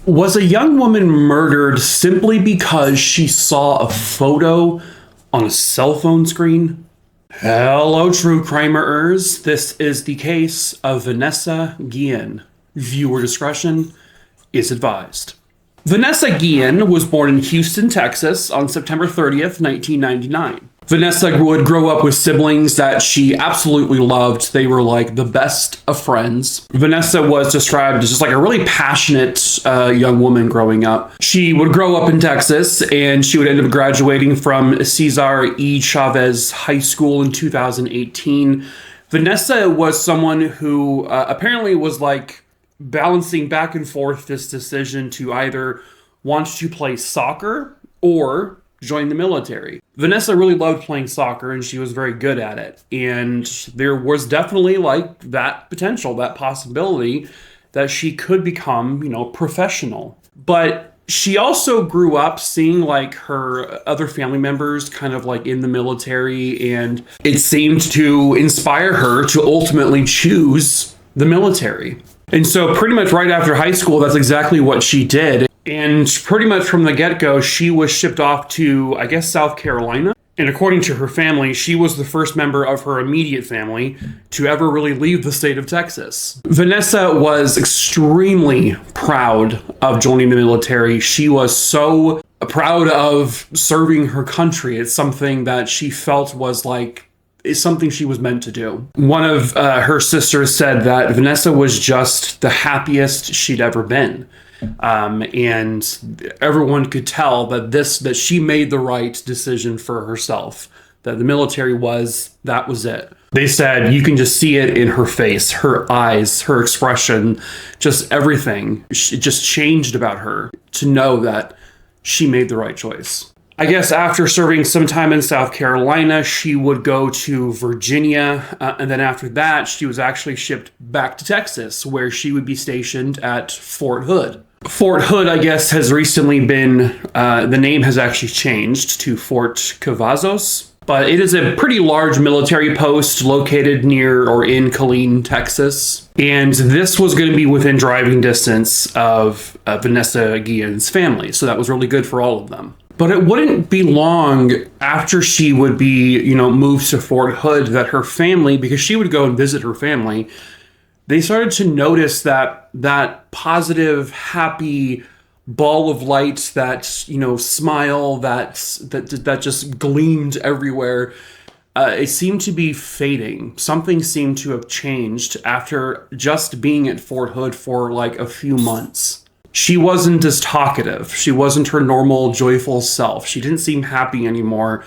Was a young woman murdered simply because she saw a photo on a cell phone screen? Hello, true crimerers. This is the case of Vanessa Guillen. Viewer discretion is advised. Vanessa Guillen was born in Houston, Texas on September 30th, 1999. Vanessa would grow up with siblings that she absolutely loved. They were like the best of friends. Vanessa was described as just like a really passionate young woman growing up. She would grow up in Texas and she would end up graduating from Cesar E. Chavez High School in 2018. Vanessa was someone who apparently was like balancing back and forth this decision to either want to play soccer or join the military. Vanessa really loved playing soccer and she was very good at it. And there was definitely like that potential, that possibility that she could become, professional. But she also grew up seeing like her other family members kind of like in the military, and it seemed to inspire her to ultimately choose the military. And so pretty much right after high school, that's exactly what she did. And pretty much from the get-go, she was shipped off to, I guess, South Carolina. And according to her family, she was the first member of her immediate family to ever really leave the state of Texas. Vanessa was extremely proud of joining the military. She was so proud of serving her country. It's something that she felt was like, is something she was meant to do. One of her sisters said that Vanessa was just the happiest she'd ever been. And everyone could tell that she made the right decision for herself, that the military that was it. They said you can just see it in her face, her eyes, her expression, just everything. It just changed about her to know that she made the right choice. I guess after serving some time in South Carolina, she would go to Virginia. And then after that, she was actually shipped back to Texas, where she would be stationed at Fort Hood. Fort Hood, I guess, has recently been, the name has actually changed to Fort Cavazos. But it is a pretty large military post located near or in Guillen, Texas. And this was going to be within driving distance of Vanessa Guillen's family. So that was really good for all of them. But it wouldn't be long after she would be, moved to Fort Hood that her family, because she would go and visit her family, they started to notice that positive, happy ball of light, that, smile that just gleamed everywhere. It seemed to be fading. Something seemed to have changed after just being at Fort Hood for like a few months. She wasn't as talkative. She wasn't her normal, joyful self. She didn't seem happy anymore.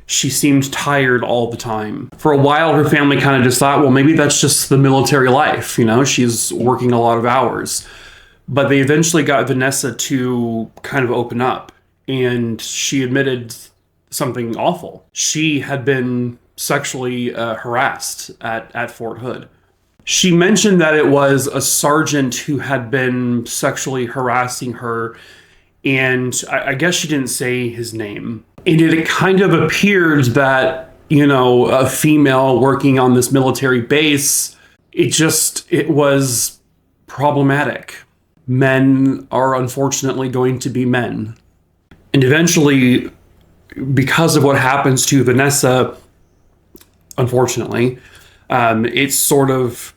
She seemed tired all the time. For a while, her family kind of just thought, well, maybe that's just the military life. She's working a lot of hours. But they eventually got Vanessa to kind of open up. And she admitted something awful. She had been sexually harassed at Fort Hood. She mentioned that it was a sergeant who had been sexually harassing her, and I guess she didn't say his name. And it kind of appeared that, a female working on this military base, it was problematic. Men are unfortunately going to be men. And eventually, because of what happens to Vanessa, unfortunately, it sort of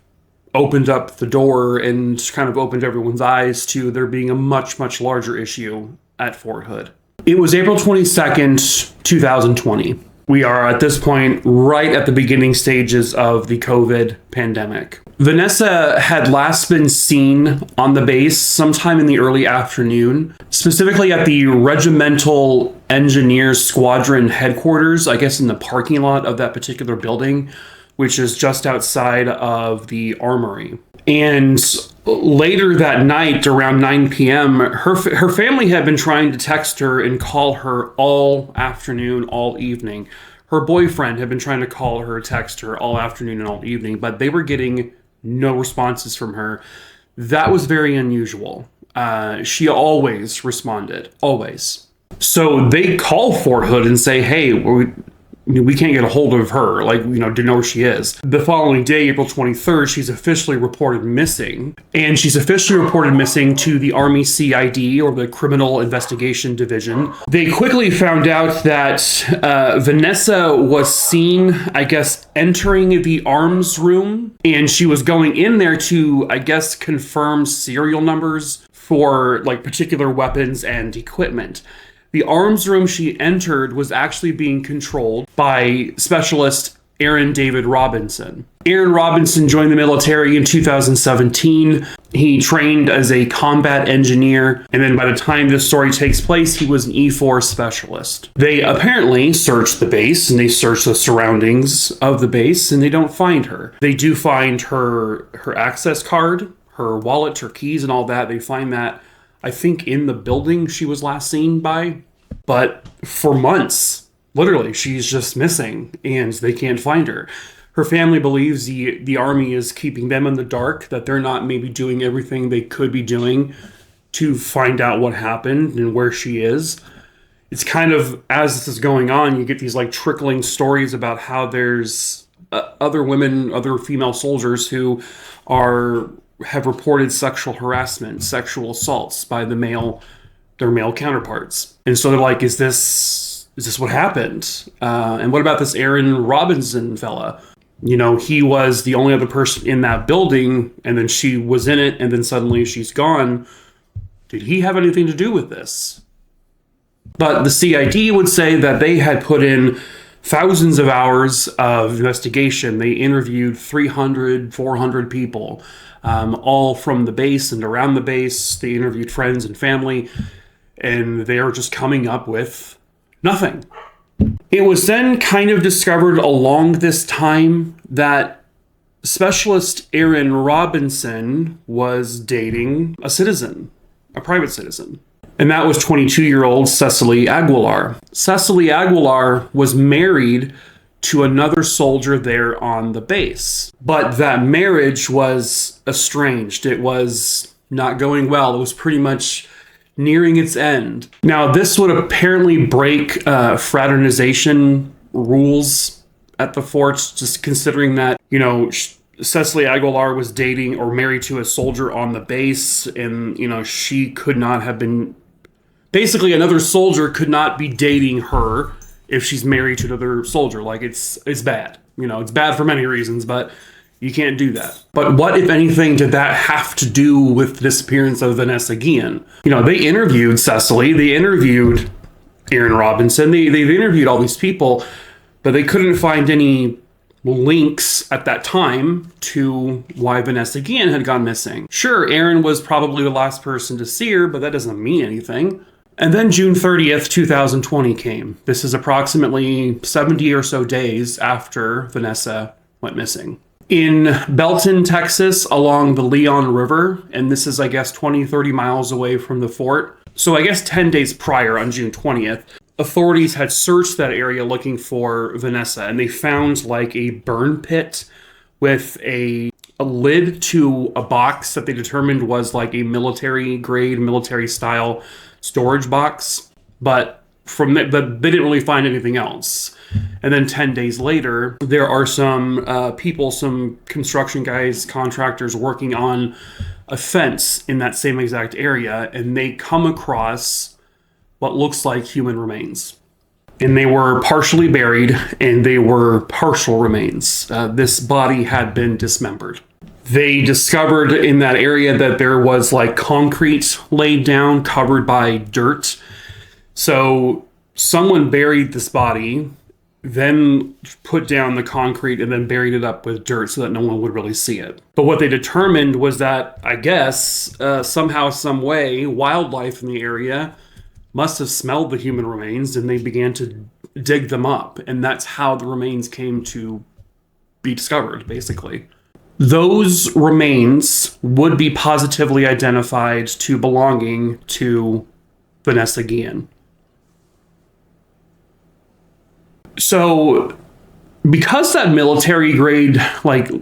opened up the door and kind of opened everyone's eyes to there being a much, much larger issue at Fort Hood. It was April 22nd, 2020. We are at this point right at the beginning stages of the COVID pandemic. Vanessa had last been seen on the base sometime in the early afternoon, specifically at the Regimental Engineers Squadron headquarters, I guess in the parking lot of that particular building, which is just outside of the armory. And later that night, around 9 p.m., her family had been trying to text her and call her all afternoon, all evening. Her boyfriend had been trying to call her, text her all afternoon and all evening, but they were getting no responses from her. That was very unusual. She always responded, always. So they call Fort Hood and say, hey, we can't get a hold of her, like, to know where she is. The following day, April 23rd, she's officially reported missing. And she's officially reported missing to the Army CID, or the Criminal Investigation Division. They quickly found out that Vanessa was seen, I guess, entering the arms room. And she was going in there to, I guess, confirm serial numbers for like particular weapons and equipment. The arms room she entered was actually being controlled by Specialist Aaron David Robinson. Aaron Robinson joined the military in 2017. He trained as a combat engineer, and then by the time this story takes place, he was an E4 specialist. They apparently searched the base, and they searched the surroundings of the base, and they don't find her. They do find her access card, her wallet, her keys, and all that. They find that, I think, in the building she was last seen by. But for months, literally, she's just missing, and they can't find her. Her family believes the Army is keeping them in the dark, that they're not maybe doing everything they could be doing to find out what happened and where she is. It's kind of, as this is going on, you get these like trickling stories about how there's other women, other female soldiers who have reported sexual harassment, sexual assaults by their male counterparts. And so they're like, is this what happened? And what about this Aaron Robinson fella? He was the only other person in that building, and then she was in it, and then suddenly she's gone. Did he have anything to do with this? But the CID would say that they had put in thousands of hours of investigation. They interviewed 300, 400 people, all from the base and around the base. They interviewed friends and family, and they are just coming up with nothing. It was then kind of discovered along this time that Specialist Aaron Robinson was dating a citizen, a private citizen. And that was 22-year-old Cecily Aguilar. Cecily Aguilar was married to another soldier there on the base. But that marriage was estranged. It was not going well. It was pretty much nearing its end. Now, this would apparently break fraternization rules at the fort, just considering that, Cecily Aguilar was dating or married to a soldier on the base, and, she could not have been... Basically, another soldier could not be dating her if she's married to another soldier. Like, it's bad. It's bad for many reasons, but you can't do that. But what, if anything, did that have to do with the disappearance of Vanessa Guillen? They interviewed Cecily, they interviewed Aaron Robinson, they've interviewed all these people, but they couldn't find any links at that time to why Vanessa Guillen had gone missing. Sure, Aaron was probably the last person to see her, but that doesn't mean anything. And then June 30th, 2020 came. This is approximately 70 or so days after Vanessa went missing. In Belton, Texas, along the Leon River, and this is, I guess, 20, 30 miles away from the fort. So I guess 10 days prior, on June 20th, authorities had searched that area looking for Vanessa, and they found like a burn pit with a lid to a box that they determined was like a military-grade, military-style storage box. But they didn't really find anything else. And then 10 days later, there are some people, some construction guys, contractors working on a fence in that same exact area, and they come across what looks like human remains. And they were partially buried, and they were partial remains. This body had been dismembered. They discovered in that area that there was like concrete laid down, covered by dirt. So someone buried this body, then put down the concrete and then buried it up with dirt so that no one would really see it. But what they determined was that, I guess, somehow, some way, wildlife in the area must have smelled the human remains, and they began to dig them up. And that's how the remains came to be discovered, basically. Those remains would be positively identified to belonging to Vanessa Guillen. So, because that military grade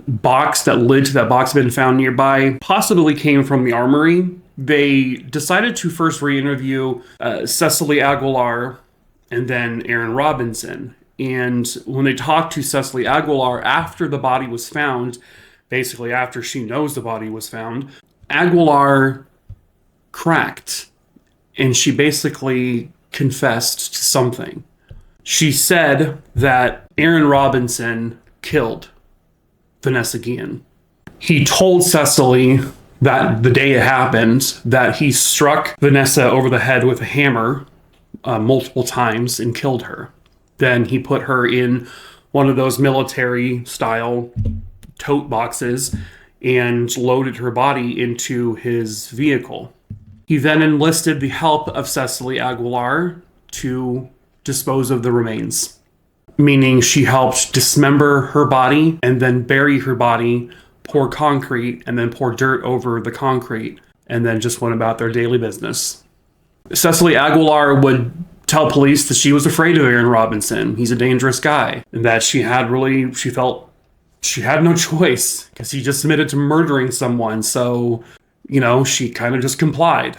box, that lid to that box had been found nearby, possibly came from the armory, they decided to first re-interview Cecily Aguilar and then Aaron Robinson. And when they talked to Cecily Aguilar after the body was found, basically after she knows the body was found, Aguilar cracked, and she basically confessed to something. She said that Aaron Robinson killed Vanessa Guillen. He told Cecily that the day it happened, that he struck Vanessa over the head with a hammer multiple times and killed her. Then he put her in one of those military-style tote boxes and loaded her body into his vehicle. He then enlisted the help of Cecily Aguilar to dispose of the remains, meaning she helped dismember her body and then bury her body, pour concrete, and then pour dirt over the concrete, and then just went about their daily business. Cecily Aguilar would tell police that she was afraid of Aaron Robinson. He's a dangerous guy. And that she felt she had no choice because he just admitted to murdering someone. So, she kind of just complied,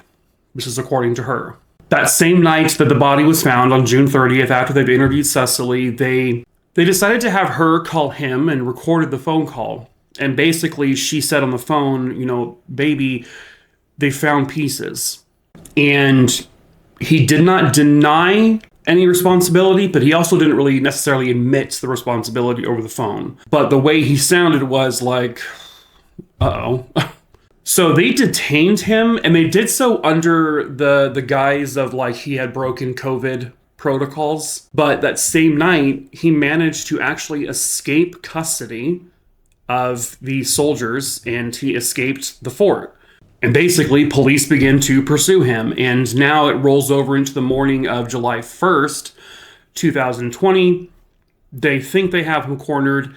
which is according to her. That same night that the body was found on June 30th, after they've interviewed Cecily, they decided to have her call him and recorded the phone call. And basically she said on the phone, baby, they found pieces. And he did not deny any responsibility, but he also didn't really necessarily admit the responsibility over the phone. But the way he sounded was like, uh-oh. So they detained him, and they did so under the guise of like he had broken COVID protocols. But that same night, he managed to actually escape custody of the soldiers, and he escaped the fort. And basically, police begin to pursue him. And now it rolls over into the morning of July 1st, 2020. They think they have him cornered.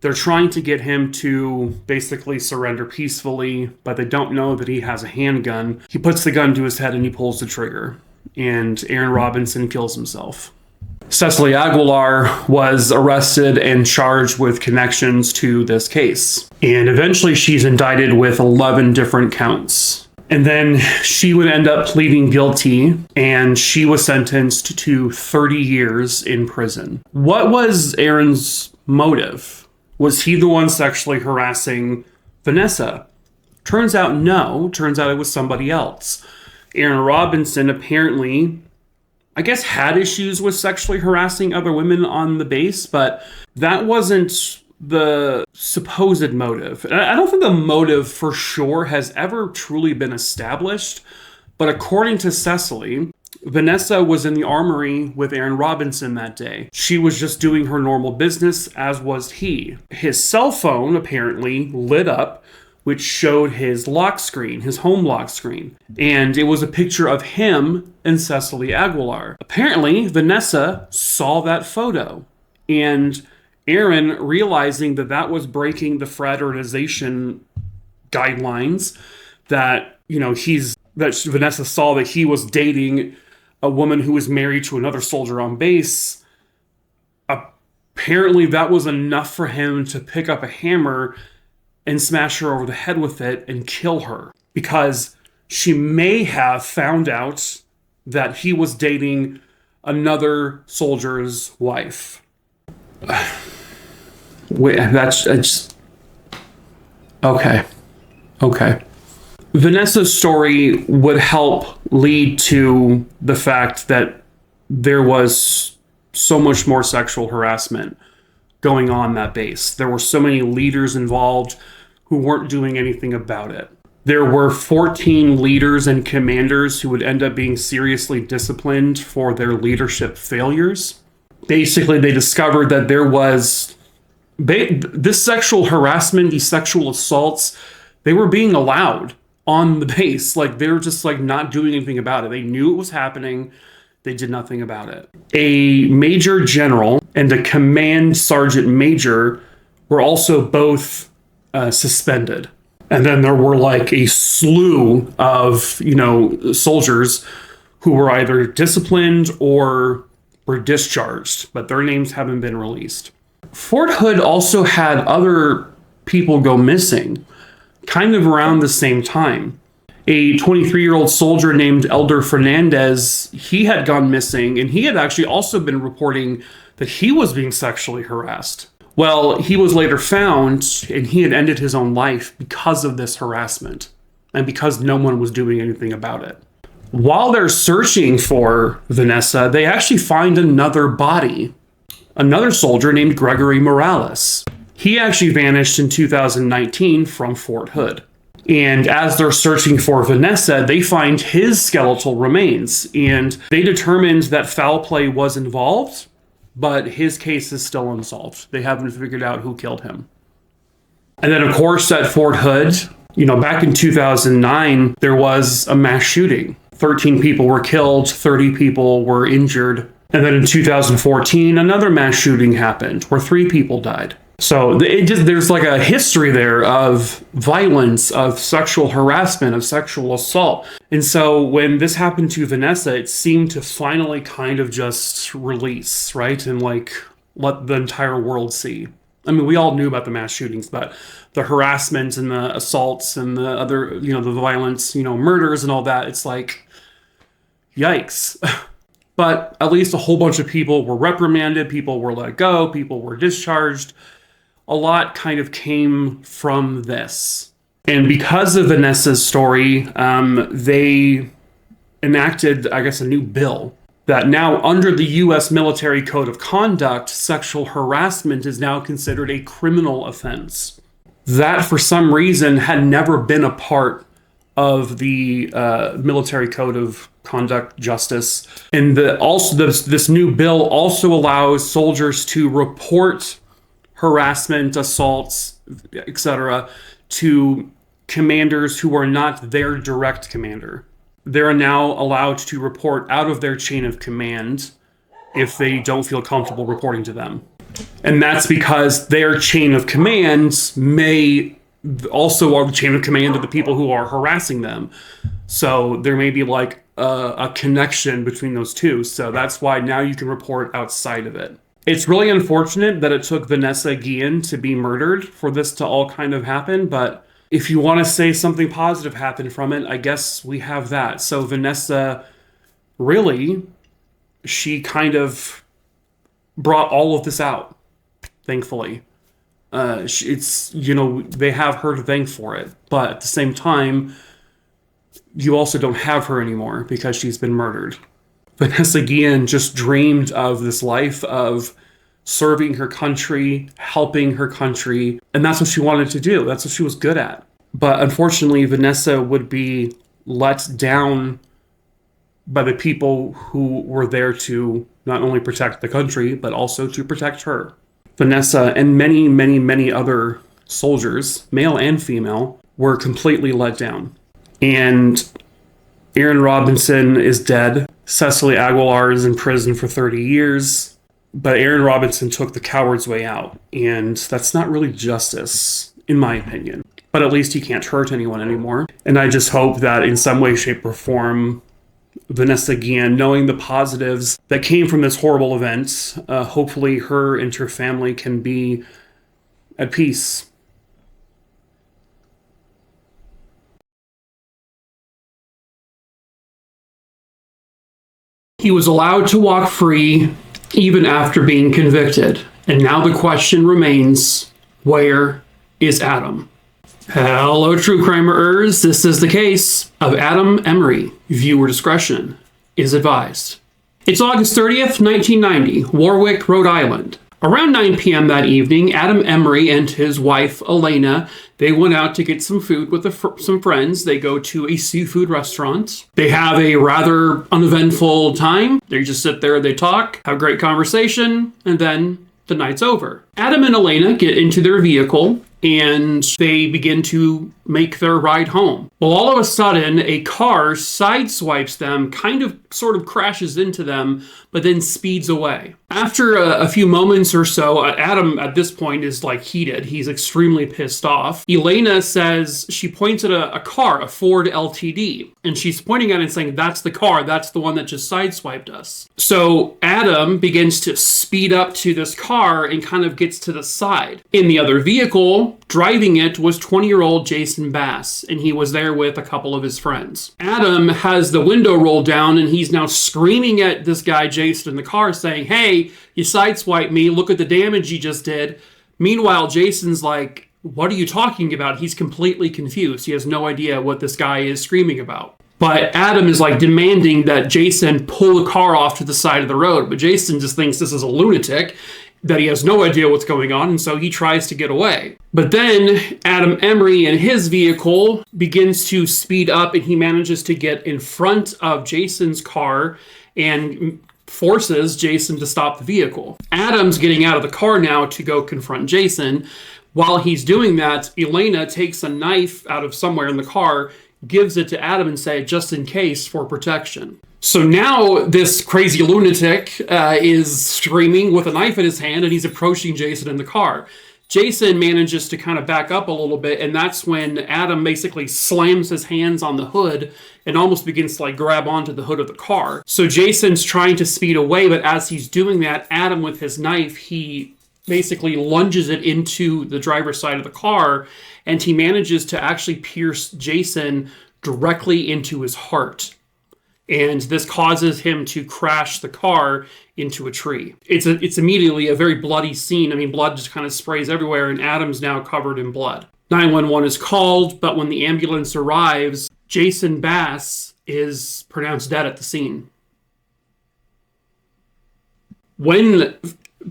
They're trying to get him to basically surrender peacefully, but they don't know that he has a handgun. He puts the gun to his head and he pulls the trigger. And Aaron Robinson kills himself. Cecily Aguilar was arrested and charged with connections to this case. And eventually she's indicted with 11 different counts. And then she would end up pleading guilty, and she was sentenced to 30 years in prison. What was Aaron's motive? Was he the one sexually harassing Vanessa? Turns out no. Turns out it was somebody else. Aaron Robinson apparently, I guess, had issues with sexually harassing other women on the base, but that wasn't the supposed motive. I don't think the motive for sure has ever truly been established, but according to Cecily, Vanessa was in the armory with Aaron Robinson that day. She was just doing her normal business, as was he. His cell phone apparently lit up, which showed his lock screen, his home lock screen. And it was a picture of him and Cecily Aguilar. Apparently, Vanessa saw that photo. And Aaron, realizing that that was breaking the fraternization guidelines, that, that Vanessa saw that he was dating a woman who was married to another soldier on base, apparently that was enough for him to pick up a hammer and smash her over the head with it and kill her, because she may have found out that he was dating another soldier's wife. Wait, that's just... Okay. Vanessa's story would help lead to the fact that there was so much more sexual harassment going on that base. There were so many leaders involved who weren't doing anything about it. There were 14 leaders and commanders who would end up being seriously disciplined for their leadership failures. Basically, they discovered that there was this sexual harassment, these sexual assaults, they were being allowed on the base. Like, they were just not doing anything about it. They knew it was happening. They did nothing about it. A major general and a command sergeant major were also both suspended. And then there were a slew of, soldiers who were either disciplined or were discharged, but their names haven't been released. Fort Hood also had other people go missing kind of around the same time. A 23-year-old soldier named Elder Fernandez, he had gone missing, and he had actually also been reporting that he was being sexually harassed. Well, he was later found, and he had ended his own life because of this harassment, and because no one was doing anything about it. While they're searching for Vanessa, they actually find another body, another soldier named Gregory Morales. He actually vanished in 2019 from Fort Hood. And as they're searching for Vanessa, they find his skeletal remains, and they determined that foul play was involved, but his case is still unsolved. They haven't figured out who killed him. And then, of course, at Fort Hood, back in 2009, there was a mass shooting. 13 people were killed, 30 people were injured. And then in 2014, another mass shooting happened where 3 people died. So there's like a history there of violence, of sexual harassment, of sexual assault. And so when this happened to Vanessa, it seemed to finally kind of just release, right? And like let the entire world see. I mean, we all knew about the mass shootings, but the harassment and the assaults and the other, the violence, murders and all that, it's like, yikes. But at least a whole bunch of people were reprimanded, people were let go, people were discharged. A lot kind of came from this. And because of Vanessa's story, they enacted, I guess, a new bill that now under the U.S. Military Code of Conduct, sexual harassment is now considered a criminal offense. That, for some reason, had never been a part of the Military Code of Conduct Justice. And this new bill also allows soldiers to report harassment, assaults, etc., to commanders who are not their direct commander. They're now allowed to report out of their chain of command if they don't feel comfortable reporting to them. And that's because their chain of command may also are the chain of command of the people who are harassing them. So there may be like a connection between those two. So that's why now you can report outside of it. It's really unfortunate that it took Vanessa Guillen to be murdered for this to all kind of happen, but if you want to say something positive happened from it, I guess we have that. So Vanessa, really, she kind of brought all of this out, thankfully. They have her to thank for it, but at the same time, you also don't have her anymore because she's been murdered. Vanessa Guillen just dreamed of this life of serving her country, helping her country, and that's what she wanted to do. That's what she was good at. But unfortunately, Vanessa would be let down by the people who were there to not only protect the country, but also to protect her. Vanessa and many, many, many other soldiers, male and female, were completely let down. And Aaron Robinson is dead. Cecily Aguilar is in prison for 30 years. But Aaron Robinson took the coward's way out. And that's not really justice, in my opinion. But at least he can't hurt anyone anymore. And I just hope that in some way, shape, or form, Vanessa Guillen, knowing the positives that came from this horrible event, hopefully her and her family can be at peace. He was allowed to walk free even after being convicted. And now the question remains, where is Adam? Hello, true crimerers. This is the case of Adam Emery. Viewer discretion is advised. It's August 30th, 1990, Warwick, Rhode Island. Around 9 p.m. that evening, Adam Emery and his wife, Elena, they went out to get some food with some friends. They go to a seafood restaurant. They have a rather uneventful time. They just sit there, they talk, have a great conversation, and then the night's over. Adam and Elena get into their vehicle and they begin to make their ride home. Well, all of a sudden, a car sideswipes them, sort of crashes into them, but then speeds away. After a few moments or so, Adam at this point is like heated. He's extremely pissed off. Elena says, she points at a car, a Ford LTD, and she's pointing at it and saying, that's the car, that's the one that just sideswiped us. So Adam begins to speed up to this car and kind of gets to the side. In the other vehicle, vehicle, driving it, was 20-year-old Jason Bass, and he was there with a couple of his friends. Adam has the window rolled down, and he's now screaming at this guy, Jason, in the car, saying, "Hey, you sideswiped me. Look at the damage you just did." Meanwhile, Jason's like, "What are you talking about?" He's completely confused. He has no idea what this guy is screaming about. But Adam is like demanding that Jason pull the car off to the side of the road. But Jason just thinks this is a lunatic, that he has no idea what's going on, and so he tries to get away. But then Adam Emery in his vehicle begins to speed up, and he manages to get in front of Jason's car and forces Jason to stop the vehicle. Adam's getting out of the car now to go confront Jason. While he's doing that, Elena takes a knife out of somewhere in the car, gives it to Adam and say, "Just in case, for protection." So now this crazy lunatic is screaming with a knife in his hand, and he's approaching Jason in the car. Jason manages to kind of back up a little bit, and that's when Adam basically slams his hands on the hood and almost begins to like grab onto the hood of the car. So Jason's trying to speed away, but as he's doing that, Adam with his knife, he basically lunges it into the driver's side of the car, and he manages to actually pierce Jason directly into his heart. And this causes him to crash the car into a tree. It's immediately a very bloody scene. I mean, blood just kind of sprays everywhere, and Adam's now covered in blood. 911 is called, but when the ambulance arrives, Jason Bass is pronounced dead at the scene. When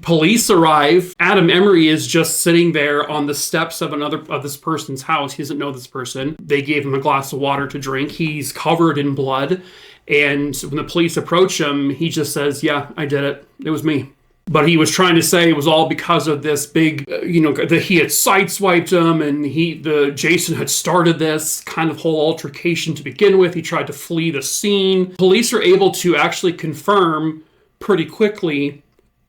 police arrive, Adam Emery is just sitting there on the steps of this person's house. He doesn't know this person. They gave him a glass of water to drink. He's covered in blood. And when the police approach him, he just says, "Yeah, I did it. It was me." But he was trying to say it was all because of this big, that he had sideswiped him, and Jason had started this kind of whole altercation to begin with. He tried to flee the scene. Police are able to actually confirm pretty quickly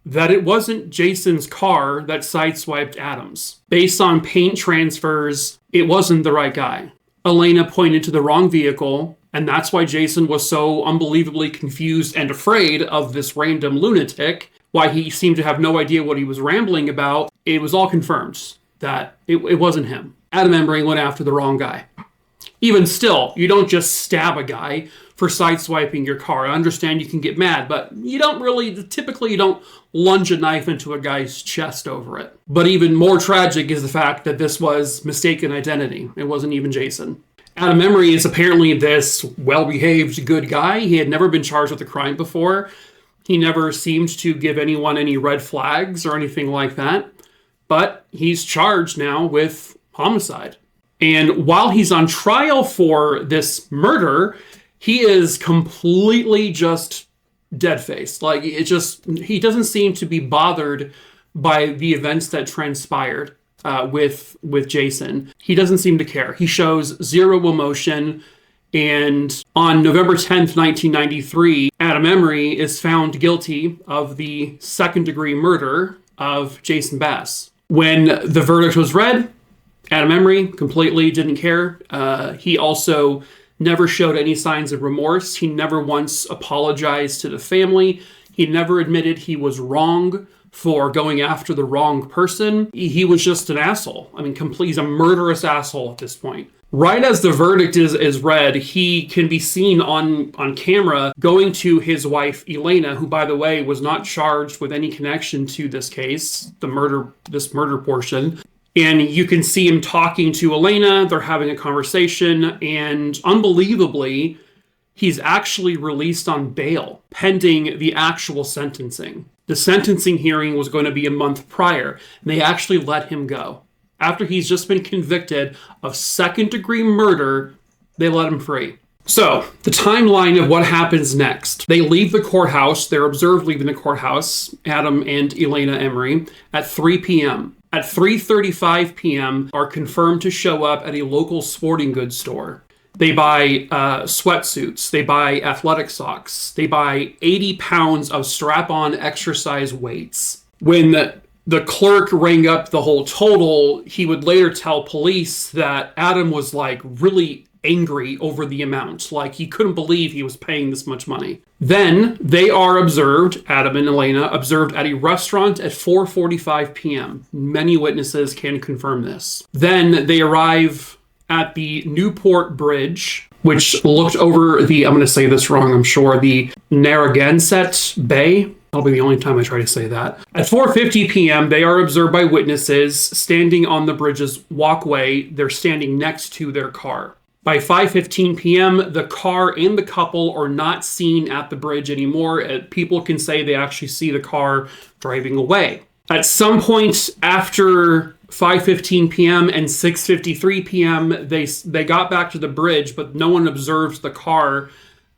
that it wasn't Jason's car that sideswiped Adam's. Based on paint transfers, it wasn't the right guy. Elena pointed to the wrong vehicle, and that's why Jason was so unbelievably confused and afraid of this random lunatic, why he seemed to have no idea what he was rambling about. It was all confirmed that it wasn't him. Adam Emery went after the wrong guy. Even still, you don't just stab a guy for sideswiping your car. I understand you can get mad, but typically you don't lunge a knife into a guy's chest over it. But even more tragic is the fact that this was mistaken identity. It wasn't even Jason. Adam Emery is apparently this well-behaved, good guy. He had never been charged with a crime before. He never seemed to give anyone any red flags or anything like that. But he's charged now with homicide. And while he's on trial for this murder, he is completely just dead-faced. He doesn't seem to be bothered by the events that transpired with Jason. He doesn't seem to care. He shows zero emotion. And on November 10th, 1993, Adam Emery is found guilty of the second-degree murder of Jason Bass. When the verdict was read, Adam Emery completely didn't care. He also never showed any signs of remorse. He never once apologized to the family. He never admitted he was wrong for going after the wrong person. He was just an asshole. I mean, he's a murderous asshole at this point. Right as the verdict is read, he can be seen on camera going to his wife, Elena, who, by the way, was not charged with any connection to this case, this murder portion. And you can see him talking to Elena. They're having a conversation, and unbelievably, he's actually released on bail pending the actual sentencing. The sentencing hearing was going to be a month prior, and they actually let him go. After he's just been convicted of second-degree murder, they let him free. So, the timeline of what happens next. They leave the courthouse. They're observed leaving the courthouse, Adam and Elena Emery, at 3 p.m. At 3:35 p.m., are confirmed to show up at a local sporting goods store. They buy sweatsuits. They buy athletic socks. They buy 80 pounds of strap-on exercise weights. When the clerk rang up the whole total, he would later tell police that Adam was really angry over the amount. Like, he couldn't believe he was paying this much money. Then they are observed, Adam and Elena, observed at a restaurant at 4:45 p.m. Many witnesses can confirm this. Then they arrive at the Newport Bridge, which looked over the, I'm going to say this wrong, I'm sure, the Narragansett Bay. That'll be the only time I try to say that. At 4:50 p.m., they are observed by witnesses standing on the bridge's walkway. They're standing next to their car. By 5:15 p.m., the car and the couple are not seen at the bridge anymore. People can say they actually see the car driving away. At some point after 5:15 p.m. and 6:53 p.m., they got back to the bridge, but no one observes the car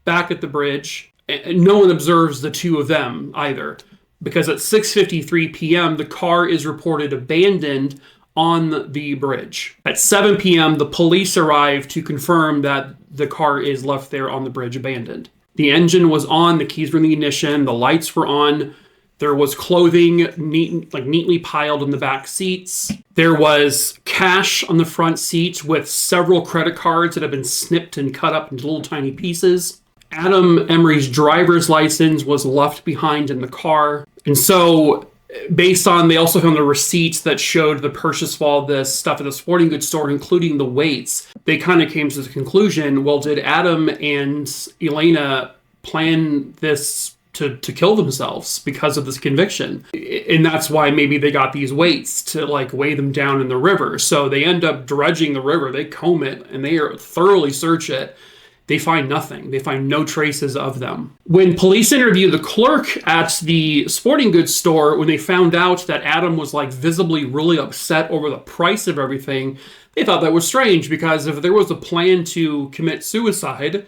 back at the bridge. No one observes the two of them either, because at 6:53 p.m., the car is reported abandoned on the bridge. At 7 p.m., the police arrive to confirm that the car is left there on the bridge abandoned. The engine was on, the keys were in the ignition, the lights were on. There was clothing neatly piled in the back seats. There was cash on the front seat with several credit cards that have been snipped and cut up into little tiny pieces. Adam Emery's driver's license was left behind in the car. And so, based on, they also found the receipts that showed the purchase of all this stuff at the sporting goods store, including the weights. They kind of came to the conclusion, well, did Adam and Elena plan this to kill themselves because of this conviction? And that's why maybe they got these weights to like weigh them down in the river. So they end up dredging the river, they comb it, and they thoroughly search it. They find nothing. They find no traces of them. When police interviewed the clerk at the sporting goods store, when they found out that Adam was like visibly really upset over the price of everything, they thought that was strange, because if there was a plan to commit suicide,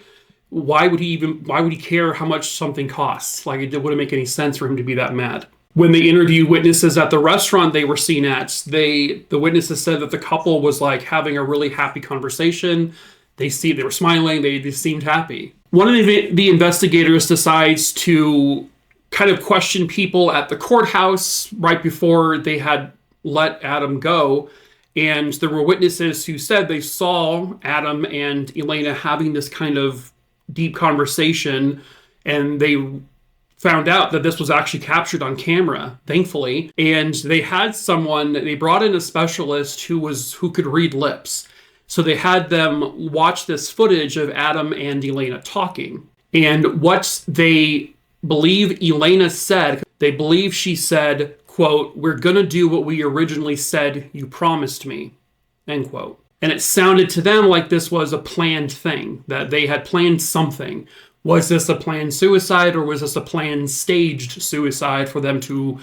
why would he care how much something costs? Like, it wouldn't make any sense for him to be that mad. When they interviewed witnesses at the restaurant they were seen at, the witnesses said that the couple was like having a really happy conversation. They were smiling, they seemed happy. One of the investigators decides to kind of question people at the courthouse right before they had let Adam go. And there were witnesses who said they saw Adam and Elena having this kind of deep conversation, and they found out that this was actually captured on camera, thankfully. And they brought in a specialist who could read lips. So they had them watch this footage of Adam and Elena talking. And what they believe Elena said, they believe she said, quote, "We're gonna do what we originally said you promised me," end quote. And it sounded to them like this was a planned thing, that they had planned something. Was this a planned suicide, or was this a planned staged suicide for them to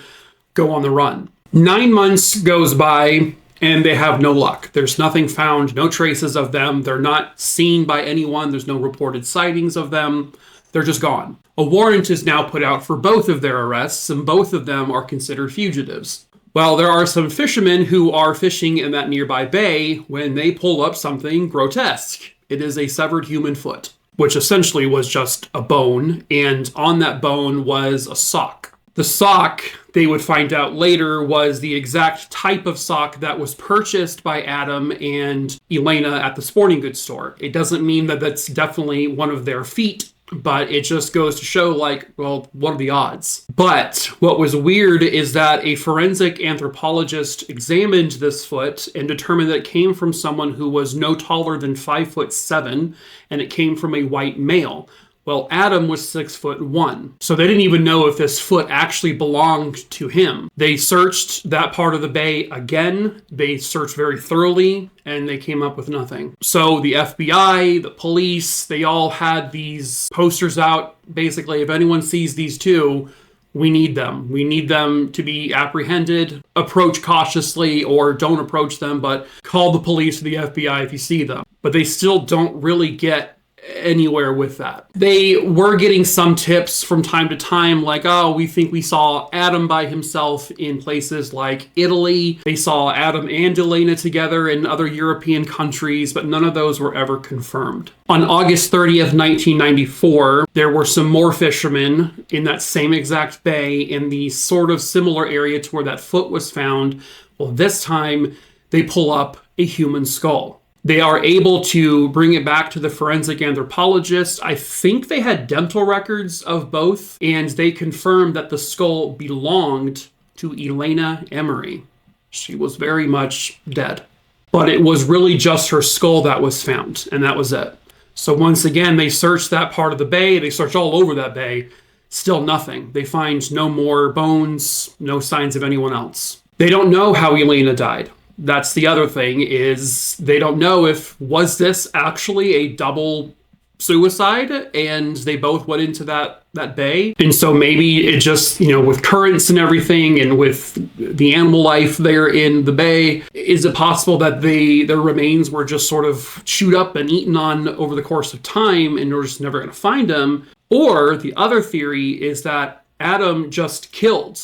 go on the run? 9 months goes by, and they have no luck. There's nothing found, no traces of them. They're not seen by anyone. There's no reported sightings of them. They're just gone. A warrant is now put out for both of their arrests, and both of them are considered fugitives. Well, there are some fishermen who are fishing in that nearby bay when they pull up something grotesque. It is a severed human foot, which essentially was just a bone, and on that bone was a sock. The sock, they would find out later, was the exact type of sock that was purchased by Adam and Elena at the sporting goods store. It doesn't mean that that's definitely one of their feet, but it just goes to show, like, well, what are the odds? But what was weird is that a forensic anthropologist examined this foot and determined that it came from someone who was no taller than 5'7", and it came from a white male. Well, Adam was 6'1", so they didn't even know if this foot actually belonged to him. They searched that part of the bay again. They searched very thoroughly, and they came up with nothing. So the FBI, the police, they all had these posters out. Basically, if anyone sees these two, we need them. We need them to be apprehended. Approach cautiously, or don't approach them, but call the police or the FBI if you see them. But they still don't really get anywhere with that. They were getting some tips from time to time, like, oh, we think we saw Adam by himself in places like Italy. They saw Adam and Elena together in other European countries, but none of those were ever confirmed. On August 30th, 1994, there were some more fishermen in that same exact bay in the sort of similar area to where that foot was found. Well, this time they pull up a human skull. They are able to bring it back to the forensic anthropologist. I think they had dental records of both, and they confirmed that the skull belonged to Elena Emery. She was very much dead. But it was really just her skull that was found, and that was it. So once again, they searched that part of the bay. They searched all over that bay. Still nothing. They find no more bones, no signs of anyone else. They don't know how Elena died. That's the other thing, is they don't know if, was this actually a double suicide and they both went into that bay? And so maybe it just, with currents and everything and with the animal life there in the bay, is it possible that their remains were just sort of chewed up and eaten on over the course of time and we're just never going to find them? Or the other theory is that Adam just killed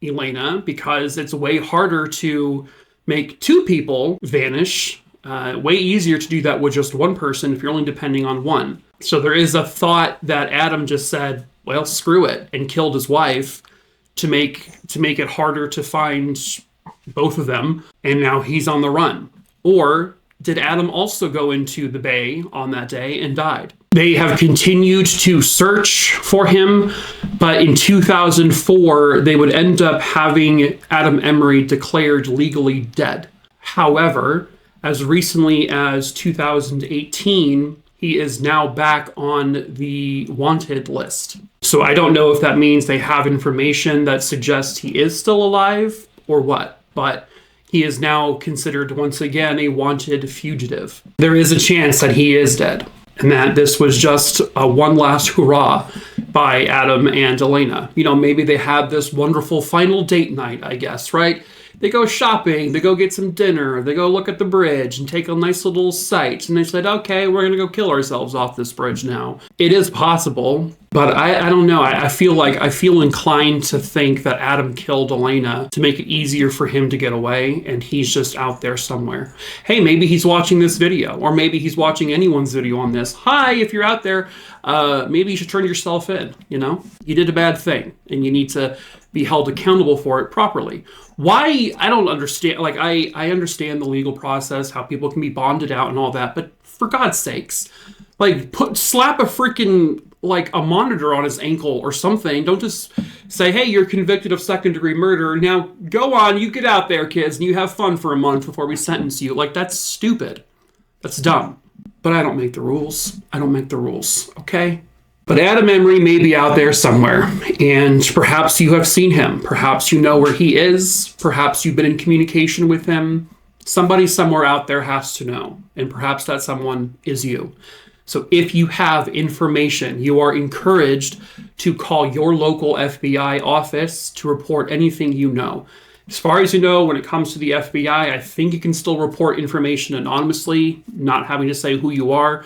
Elena because it's way harder to make two people vanish. Way easier to do that with just one person if you're only depending on one. So there is a thought that Adam just said, well, screw it, and killed his wife to make it harder to find both of them, and now he's on the run. Or did Adam also go into the bay on that day and died? They have continued to search for him, but in 2004, they would end up having Adam Emery declared legally dead. However, as recently as 2018, he is now back on the wanted list. So I don't know if that means they have information that suggests he is still alive or what, but he is now considered once again a wanted fugitive. There is a chance that he is dead, and that this was just a one last hurrah by Adam and Elena. Maybe they had this wonderful final date night, I guess, right? They go shopping, they go get some dinner, they go look at the bridge and take a nice little sight. And they said, okay, we're going to go kill ourselves off this bridge now. It is possible, but I don't know. I feel inclined to think that Adam killed Elena to make it easier for him to get away, and he's just out there somewhere. Hey, maybe he's watching this video, or maybe he's watching anyone's video on this. Hi, if you're out there, maybe you should turn yourself in, You did a bad thing, and you need to be held accountable for it properly. Why? I don't understand. I understand the legal process, how people can be bonded out and all that, but for God's sakes, slap a freaking, a monitor on his ankle or something. Don't just say, hey, you're convicted of second-degree murder. Now, go on, you get out there, kids, and you have fun for a month before we sentence you. That's stupid. That's dumb. But I don't make the rules. I don't make the rules, okay? But Adam Emery may be out there somewhere, and perhaps you have seen him. Perhaps you know where he is. Perhaps you've been in communication with him. Somebody somewhere out there has to know, and perhaps that someone is you. So if you have information, you are encouraged to call your local FBI office to report anything you know. As far as you know, when it comes to the FBI, I think you can still report information anonymously, not having to say who you are.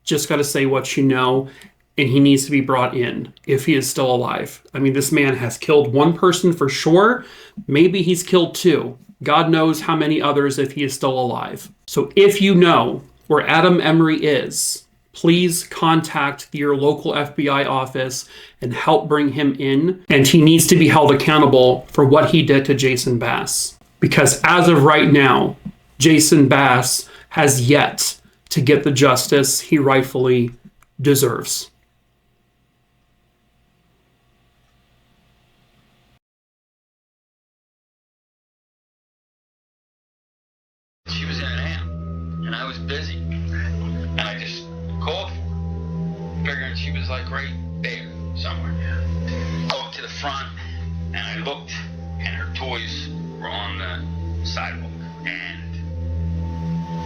Just got to say what you know. And he needs to be brought in if he is still alive. I mean, this man has killed one person for sure. Maybe he's killed two. God knows how many others if he is still alive. So if you know where Adam Emery is, please contact your local FBI office and help bring him in. And he needs to be held accountable for what he did to Jason Bass. Because as of right now, Jason Bass has yet to get the justice he rightfully deserves. She was in an amp, and I was busy, and I just called her, figuring she was right there somewhere. I walked to the front, and I looked, and her toys were on the sidewalk, and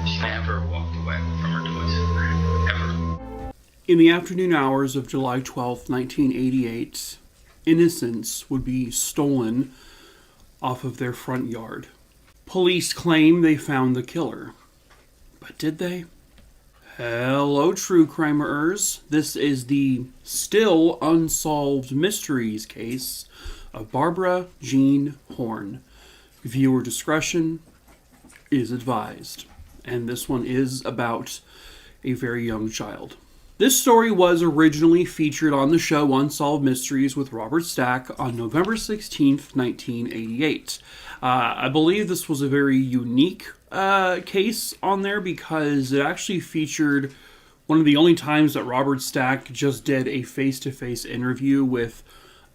she never walked away from her toys, ever. In the afternoon hours of July 12, 1988, innocents would be stolen off of their front yard. Police claim they found the killer. But did they? Hello, true crimerers. This is the still unsolved mysteries case of Barbara Jean Horn. Viewer discretion is advised. And this one is about a very young child. This story was originally featured on the show Unsolved Mysteries with Robert Stack on November 16th, 1988. I believe this was a very unique case on there because it actually featured one of the only times that Robert Stack just did a face-to-face interview with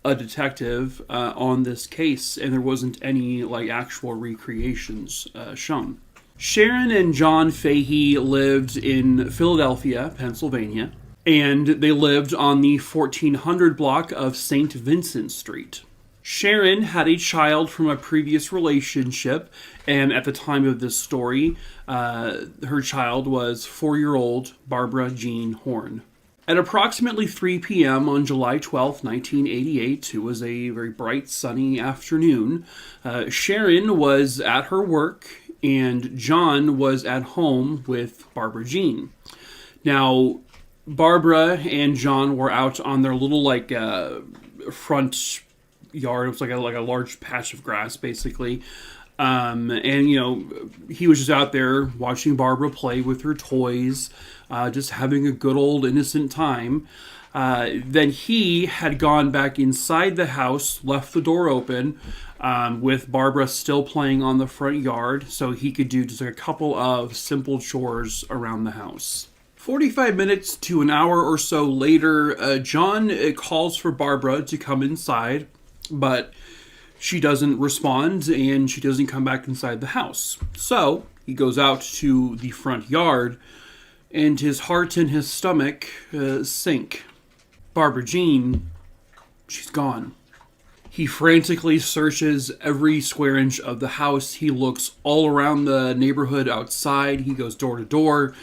a detective on this case, and there wasn't any like actual recreations shown. Sharon and John Fahey lived in Philadelphia, Pennsylvania, and they lived on the 1400 block of St. Vincent Street. Sharon had a child from a previous relationship, and at the time of this story, her child was 4-year-old Barbara Jean Horn. At approximately 3 p.m. on July 12, 1988, it was a very bright, sunny afternoon. Sharon was at her work, and John was at home with Barbara Jean. Now, Barbara and John were out on their little, front yard. It was like a large patch of grass, basically. And, he was just out there watching Barbara play with her toys, just having a good old innocent time. Then he had gone back inside the house, left the door open, with Barbara still playing on the front yard, so he could do just a couple of simple chores around the house. 45 minutes to an hour or so later, John calls for Barbara to come inside, but she doesn't respond, and she doesn't come back inside the house. So he goes out to the front yard, and his heart and his stomach sink. Barbara Jean, she's gone. He frantically searches every square inch of the house. He looks all around the neighborhood outside. He goes door to door,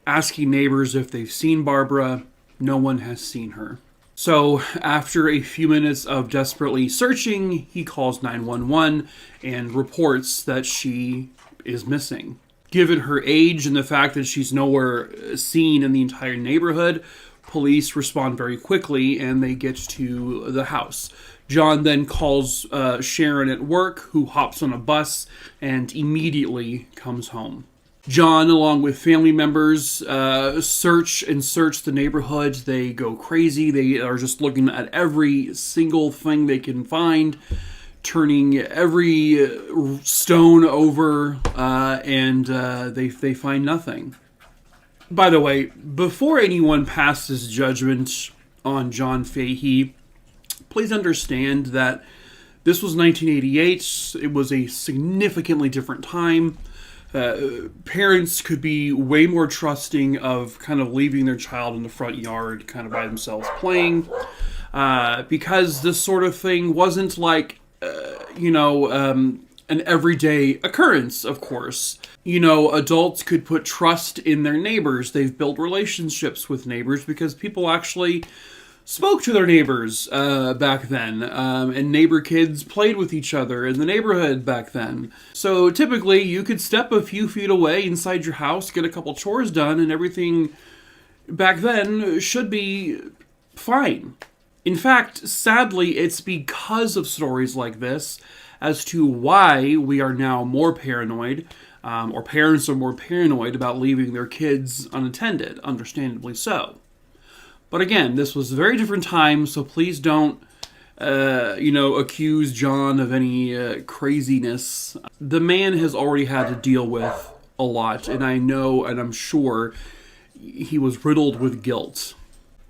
asking neighbors if they've seen Barbara. No one has seen her. So after a few minutes of desperately searching, he calls 911 and reports that she is missing. Given her age and the fact that she's nowhere seen in the entire neighborhood, police respond very quickly and they get to the house. John then calls Sharon at work, who hops on a bus and immediately comes home. John, along with family members, search the neighborhood. They go crazy. They are just looking at every single thing they can find, turning every stone over, and they find nothing. By the way, before anyone passes judgment on John Fahey, please understand that this was 1988. It was a significantly different time. Parents could be way more trusting of kind of leaving their child in the front yard kind of by themselves playing, because this sort of thing wasn't like, an everyday occurrence, of course. Adults could put trust in their neighbors. They've built relationships with neighbors because people actually spoke to their neighbors back then, and neighbor kids played with each other in the neighborhood back then. So typically you could step a few feet away inside your house, get a couple chores done, and everything back then should be fine. In fact, sadly, it's because of stories like this as to why we are now more paranoid, or parents are more paranoid about leaving their kids unattended, understandably so. But again, this was a very different time, so please don't, accuse John of any craziness. The man has already had to deal with a lot, and I know, and I'm sure, he was riddled with guilt.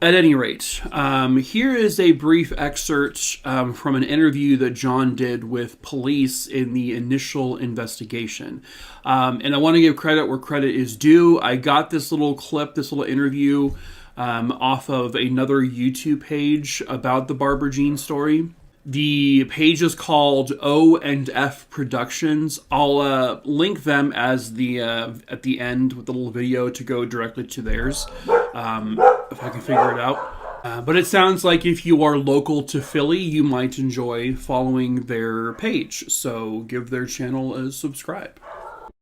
At any rate, here is a brief excerpt from an interview that John did with police in the initial investigation. And I want to give credit where credit is due. I got this little clip, this little interview, off of another YouTube page about the Barbara Jean story. The page is called O&F Productions. I'll link them as at the end with the little video to go directly to theirs, if I can figure it out. But it sounds like if you are local to Philly, you might enjoy following their page. So give their channel a subscribe.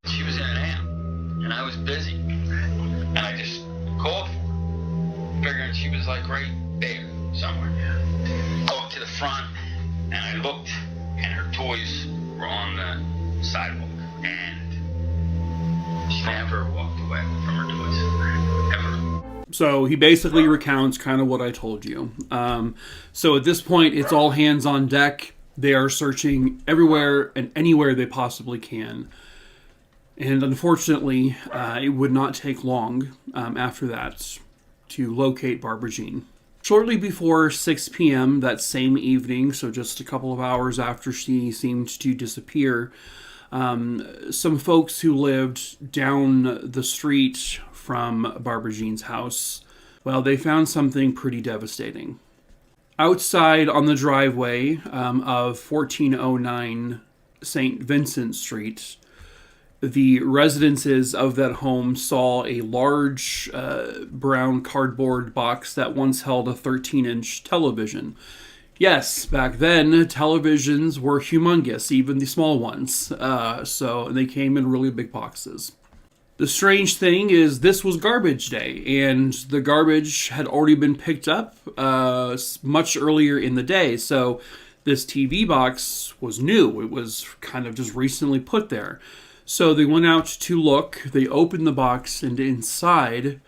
She was in an amp, and I was busy, and I just called her, figuring she was like right there somewhere. Go up to the front, and I looked, and her toys were on the sidewalk, and she never walked away from her toys, ever. So he basically recounts kind of what I told you. So at this point, it's all hands on deck. They are searching everywhere and anywhere they possibly can. And unfortunately, it would not take long after that to locate Barbara Jean. Shortly before 6 p.m. that same evening, so just a couple of hours after she seemed to disappear, some folks who lived down the street from Barbara Jean's house, well, they found something pretty devastating. Outside on the driveway of 1409 St. Vincent Street, the residences of that home saw a large brown cardboard box that once held a 13-inch television. Yes, back then, televisions were humongous, even the small ones. So they came in really big boxes. The strange thing is this was garbage day, and the garbage had already been picked up much earlier in the day. So this TV box was new. It was kind of just recently put there. So they went out to look, they opened the box, and inside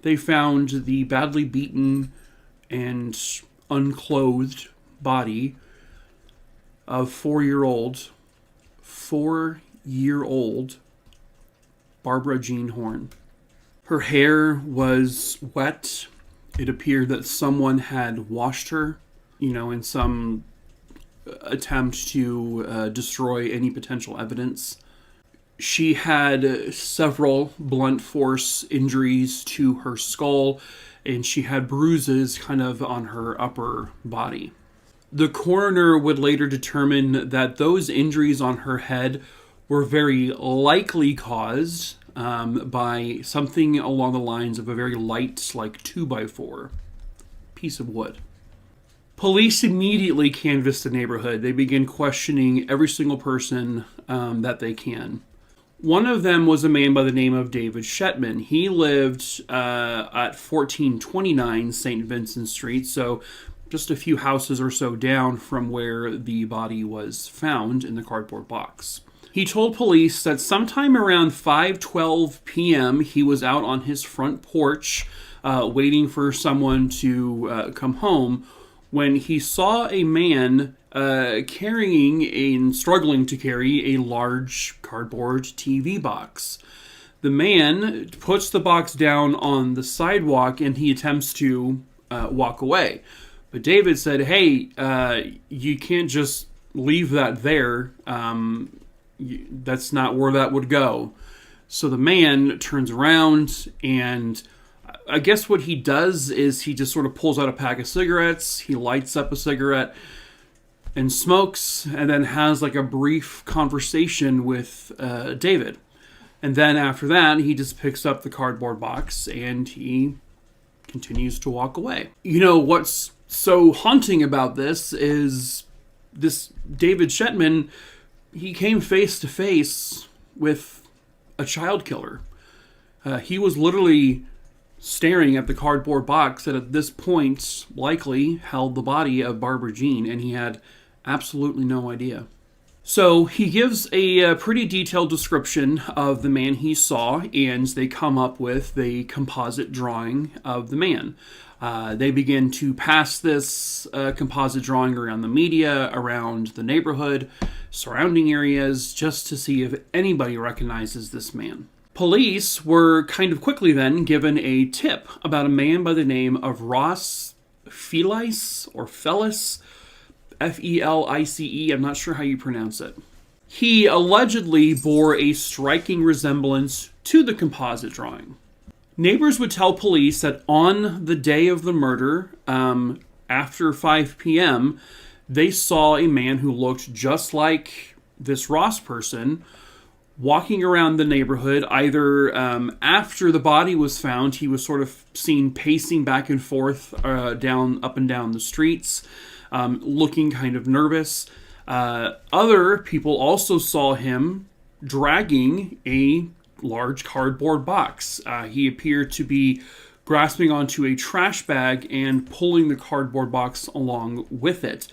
they found the badly beaten and unclothed body of 4-year-old Barbara Jean Horn. Her hair was wet. It appeared that someone had washed her, in some attempt to destroy any potential evidence. She had several blunt force injuries to her skull, and she had bruises kind of on her upper body. The coroner would later determine that those injuries on her head were very likely caused by something along the lines of a very light, like 2x4 piece of wood. Police immediately canvassed the neighborhood. They began questioning every single person that they can. One of them was a man by the name of David Shetman. He lived at 1429 St. Vincent Street, so just a few houses or so down from where the body was found in the cardboard box. He told police that sometime around 5:12 p.m. he was out on his front porch waiting for someone to come home when he saw a man carrying and struggling to carry a large cardboard TV box. The man puts the box down on the sidewalk and he attempts to walk away. But David said, hey, you can't just leave that there. That's not where that would go. So the man turns around, and I guess what he does is he just sort of pulls out a pack of cigarettes, he lights up a cigarette and smokes, and then has like a brief conversation with David. And then after that, he just picks up the cardboard box and he continues to walk away. What's so haunting about this is this David Shetman, he came face to face with a child killer. He was literally staring at the cardboard box that at this point likely held the body of Barbara Jean, and he had absolutely no idea. So he gives a pretty detailed description of the man he saw, and they come up with the composite drawing of the man. They begin to pass this composite drawing around the media, around the neighborhood, surrounding areas, just to see if anybody recognizes this man. Police were kind of quickly then given a tip about a man by the name of Ross Felice, or Fellis, Felice, I'm not sure how you pronounce it. He allegedly bore a striking resemblance to the composite drawing. Neighbors would tell police that on the day of the murder, after 5 p.m., they saw a man who looked just like this Ross person walking around the neighborhood. Either after the body was found, he was sort of seen pacing back and forth up and down the streets, looking kind of nervous. Other people also saw him dragging a large cardboard box. He appeared to be grasping onto a trash bag and pulling the cardboard box along with it.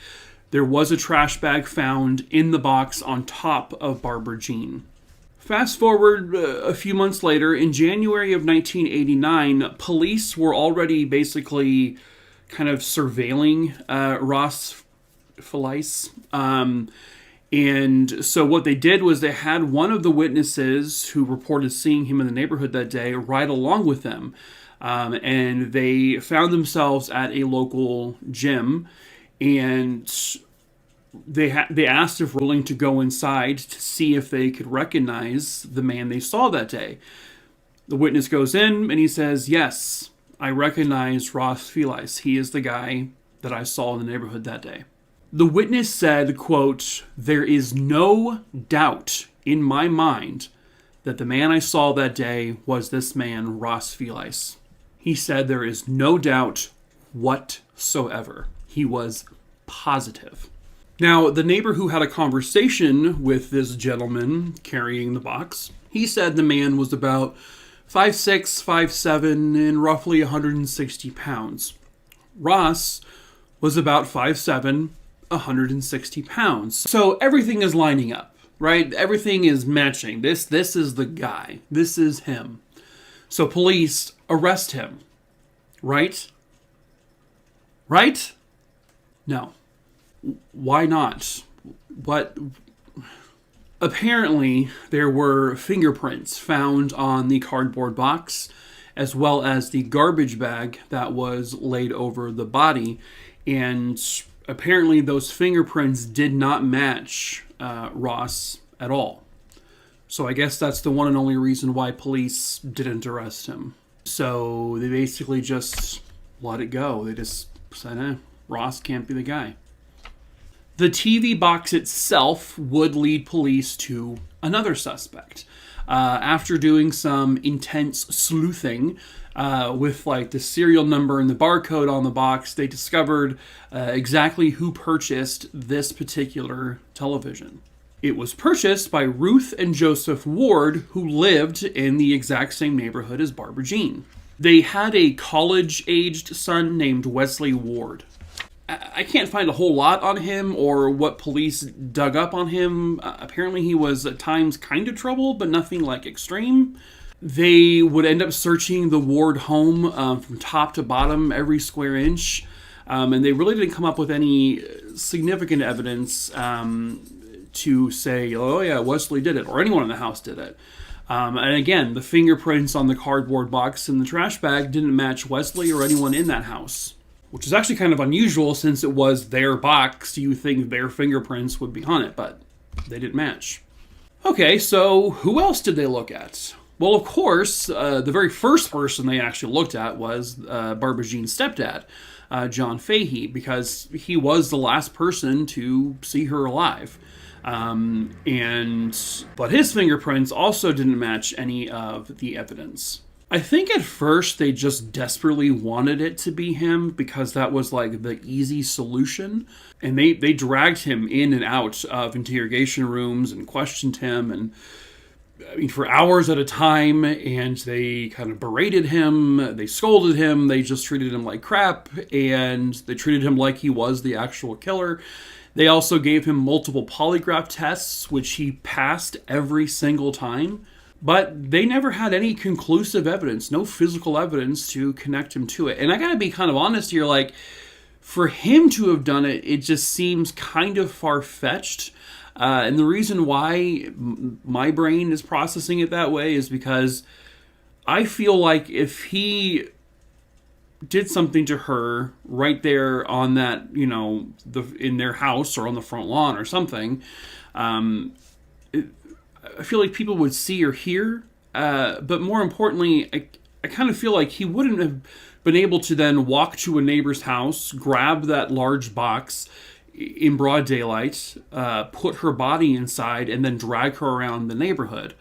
There was a trash bag found in the box on top of Barbara Jean. Fast forward a few months later, in January of 1989, police were already basically kind of surveilling Ross Felice. And so what they did was they had one of the witnesses who reported seeing him in the neighborhood that day ride along with them. And they found themselves at a local gym, and they asked if we're willing to go inside to see if they could recognize the man they saw that day. The witness goes in and he says, "Yes, I recognize Ross Felice. He is the guy that I saw in the neighborhood that day." The witness said, quote, "There is no doubt in my mind that the man I saw that day was this man, Ross Felice." He said there is no doubt whatsoever. He was positive. Now, the neighbor who had a conversation with this gentleman carrying the box, he said the man was about 5'6", 5'7", and roughly 160 pounds. Ross was about 5'7", 160 pounds. So everything is lining up, right? Everything is matching. This is the guy. This is him. So police arrest him. Right? Right? No. Why not? What? Apparently, there were fingerprints found on the cardboard box, as well as the garbage bag that was laid over the body, and apparently those fingerprints did not match Ross at all. So I guess that's the one and only reason why police didn't arrest him. So they basically just let it go. They just said, Ross can't be the guy. The TV box itself would lead police to another suspect. After doing some intense sleuthing with like the serial number and the barcode on the box, they discovered exactly who purchased this particular television. It was purchased by Ruth and Joseph Ward, who lived in the exact same neighborhood as Barbara Jean. They had a college-aged son named Wesley Ward. I can't find a whole lot on him or what police dug up on him. Apparently he was at times kind of trouble, but nothing like extreme. They would end up searching the Ward home from top to bottom, every square inch. And they really didn't come up with any significant evidence to say, oh yeah, Wesley did it, or anyone in the house did it. And again, the fingerprints on the cardboard box in the trash bag didn't match Wesley or anyone in that house, which is actually kind of unusual since it was their box. You think their fingerprints would be on it, but they didn't match. Okay, so who else did they look at? Well, of course, the very first person they actually looked at was Barbara Jean's stepdad, John Fahey, because he was the last person to see her alive. But his fingerprints also didn't match any of the evidence. I think at first they just desperately wanted it to be him because that was like the easy solution. And they dragged him in and out of interrogation rooms and questioned him, and I mean, for hours at a time, and they kind of berated him, they scolded him, they just treated him like crap, and they treated him like he was the actual killer. They also gave him multiple polygraph tests, which he passed every single time. But they never had any conclusive evidence, no physical evidence to connect him to it. And I gotta be kind of honest here, like, for him to have done it, it just seems kind of far-fetched. And the reason why my brain is processing it that way is because I feel like if he did something to her right there on that, in their house or on the front lawn or something, I feel like people would see or hear. But more importantly, I kind of feel like he wouldn't have been able to then walk to a neighbor's house, grab that large box in broad daylight, put her body inside, and then drag her around the neighborhood.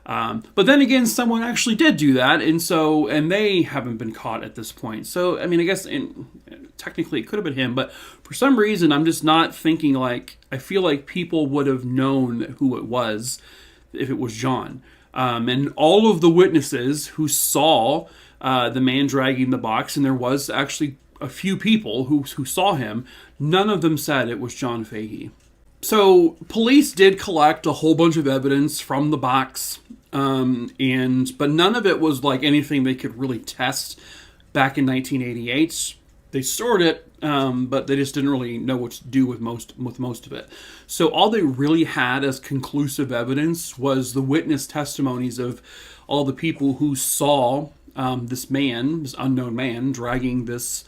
But then again, someone actually did do that, and they haven't been caught at this point. So, I mean, I guess technically it could have been him, but for some reason, I'm just not thinking like, I feel like people would have known who it was if it was John. And all of the witnesses who saw the man dragging the box, and there was actually a few people who saw him, none of them said it was John Fahey. So police did collect a whole bunch of evidence from the box, but none of it was like anything they could really test back in 1988. They stored it, but they just didn't really know what to do with most of it. So all they really had as conclusive evidence was the witness testimonies of all the people who saw this unknown man, dragging this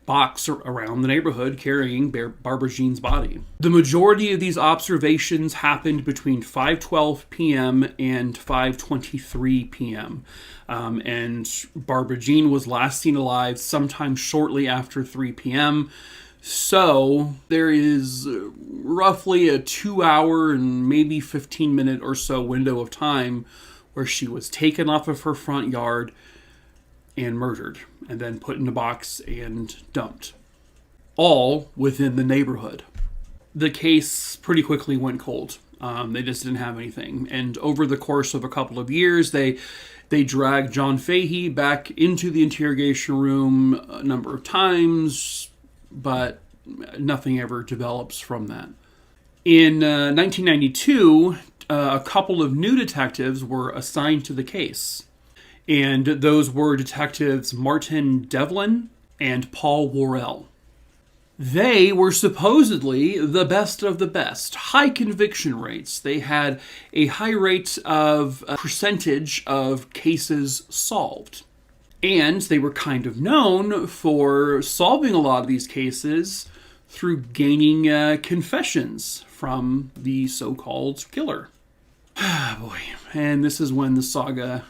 box around the neighborhood carrying Barbara Jean's body. The majority of these observations happened between 5:12 p.m. and 5:23 p.m. And Barbara Jean was last seen alive sometime shortly after 3 p.m. So there is roughly a 2-hour and maybe 15-minute or so window of time where she was taken off of her front yard and murdered, and then put in a box and dumped. All within the neighborhood. The case pretty quickly went cold. They just didn't have anything. And over the course of a couple of years, they dragged John Fahey back into the interrogation room a number of times, but nothing ever develops from that. In 1992, a couple of new detectives were assigned to the case. And those were detectives Martin Devlin and Paul Worrell. They were supposedly the best of the best, high conviction rates. They had a high rate of percentage of cases solved. And they were kind of known for solving a lot of these cases through gaining confessions from the so-called killer. Boy, and this is when the saga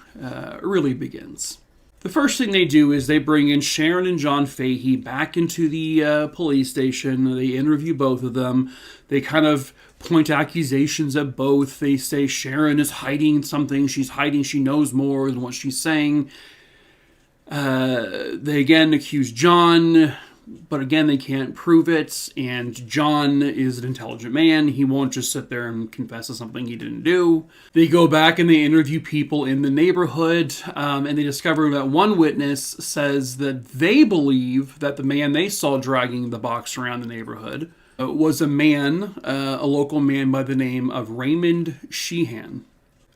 really begins. The first thing they do is they bring in Sharon and John Fahey back into the police station. They interview both of them. They kind of point accusations at both. They say Sharon is hiding something. She's hiding. She knows more than what she's saying. They again accuse John, but again, they can't prove it, and John is an intelligent man. He won't just sit there and confess to something he didn't do. They go back and they interview people in the neighborhood, and they discover that one witness says that they believe that the man they saw dragging the box around the neighborhood was a local man by the name of Raymond Sheehan.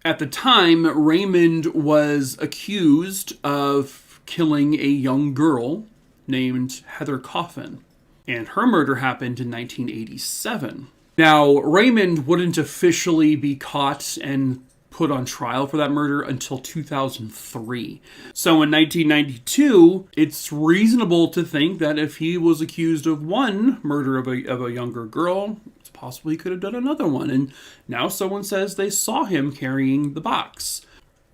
At the time, Raymond was accused of killing a young girl named Heather Coffin, and her murder happened in 1987. Now, Raymond wouldn't officially be caught and put on trial for that murder until 2003. So in 1992, it's reasonable to think that if he was accused of one murder of a younger girl, it's possible he could have done another one, and now someone says they saw him carrying the box.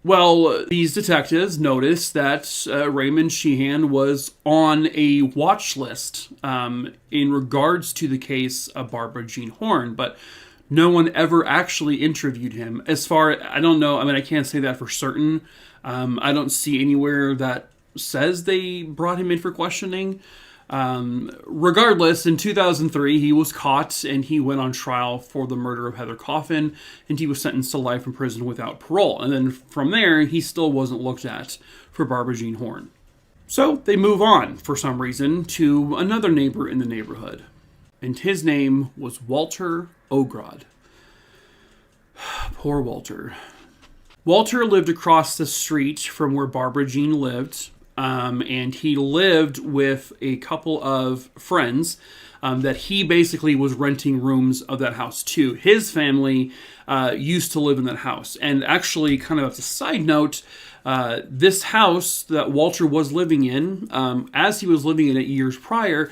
Well, these detectives noticed that Raymond Sheehan was on a watch list in regards to the case of Barbara Jean Horn, but no one ever actually interviewed him. I don't know, I can't say that for certain. I don't see anywhere that says they brought him in for questioning. Regardless, in 2003, he was caught and he went on trial for the murder of Heather Coffin, and he was sentenced to life in prison without parole. And then from there, he still wasn't looked at for Barbara Jean Horn. So they move on, for some reason, to another neighbor in the neighborhood. And his name was Walter Ogrod. Poor Walter. Walter lived across the street from where Barbara Jean lived. And he lived with a couple of friends that he basically was renting rooms of that house to. His family used to live in that house. And actually, kind of as a side note, this house that Walter was living in, as he was living in it years prior,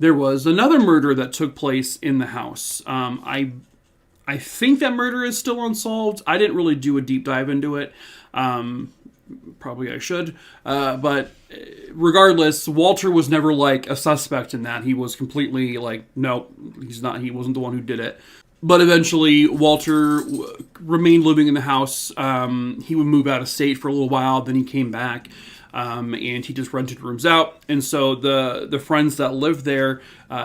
there was another murder that took place in the house. I think that murder is still unsolved. I didn't really do a deep dive into it. Probably I should. But regardless, Walter was never like a suspect in that. He was completely like, no, he's not. He wasn't the one who did it. But eventually, Walter remained living in the house. He would move out of state for a little while. Then he came back. And he just rented rooms out. And so the friends that lived there,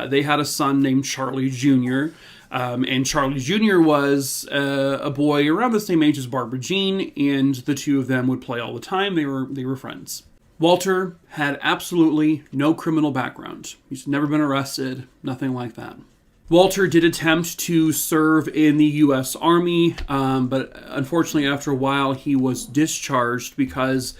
they had a son named Charlie Jr., and Charlie Jr. was a boy around the same age as Barbara Jean, and the two of them would play all the time. They were friends. Walter had absolutely no criminal background. He's never been arrested, nothing like that. Walter did attempt to serve in the U.S. Army, but unfortunately after a while he was discharged because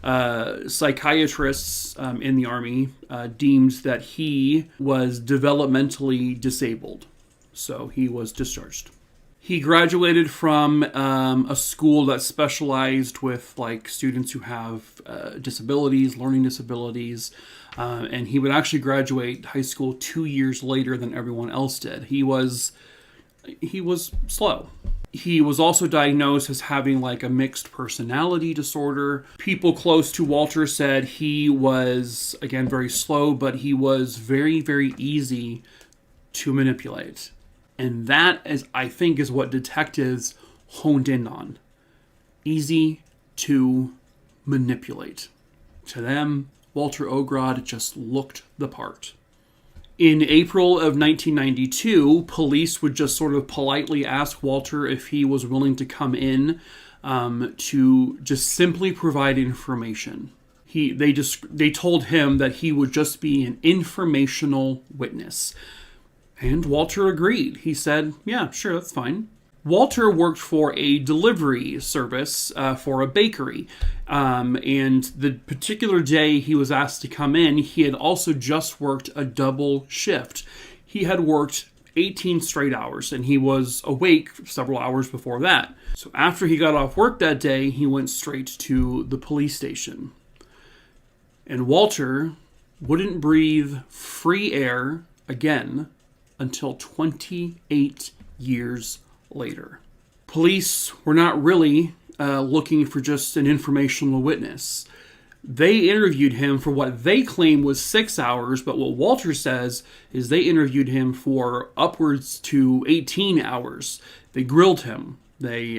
Psychiatrists in the Army deemed that he was developmentally disabled, so he was discharged. He graduated from a school that specialized with like students who have disabilities, learning disabilities, and he would actually graduate high school 2 years later than everyone else did. He was slow. He was also diagnosed as having like a mixed personality disorder. People close to Walter said he was, again, very slow, but he was very, very easy to manipulate. And that, I think, is what detectives honed in on. Easy to manipulate. To them, Walter Ogrod just looked the part. In April of 1992, police would just sort of politely ask Walter if he was willing to come in to just simply provide information. They told him that he would just be an informational witness. And Walter agreed. He said, yeah, sure, that's fine. Walter worked for a delivery service for a bakery. And the particular day he was asked to come in, he had also just worked a double shift. He had worked 18 straight hours, and he was awake several hours before that. So after he got off work that day, he went straight to the police station. And Walter wouldn't breathe free air again until 28 years later. Police were not really looking for just an informational witness. They interviewed him for what they claim was 6 hours, but what Walter says is they interviewed him for upwards to 18 hours. They grilled him. They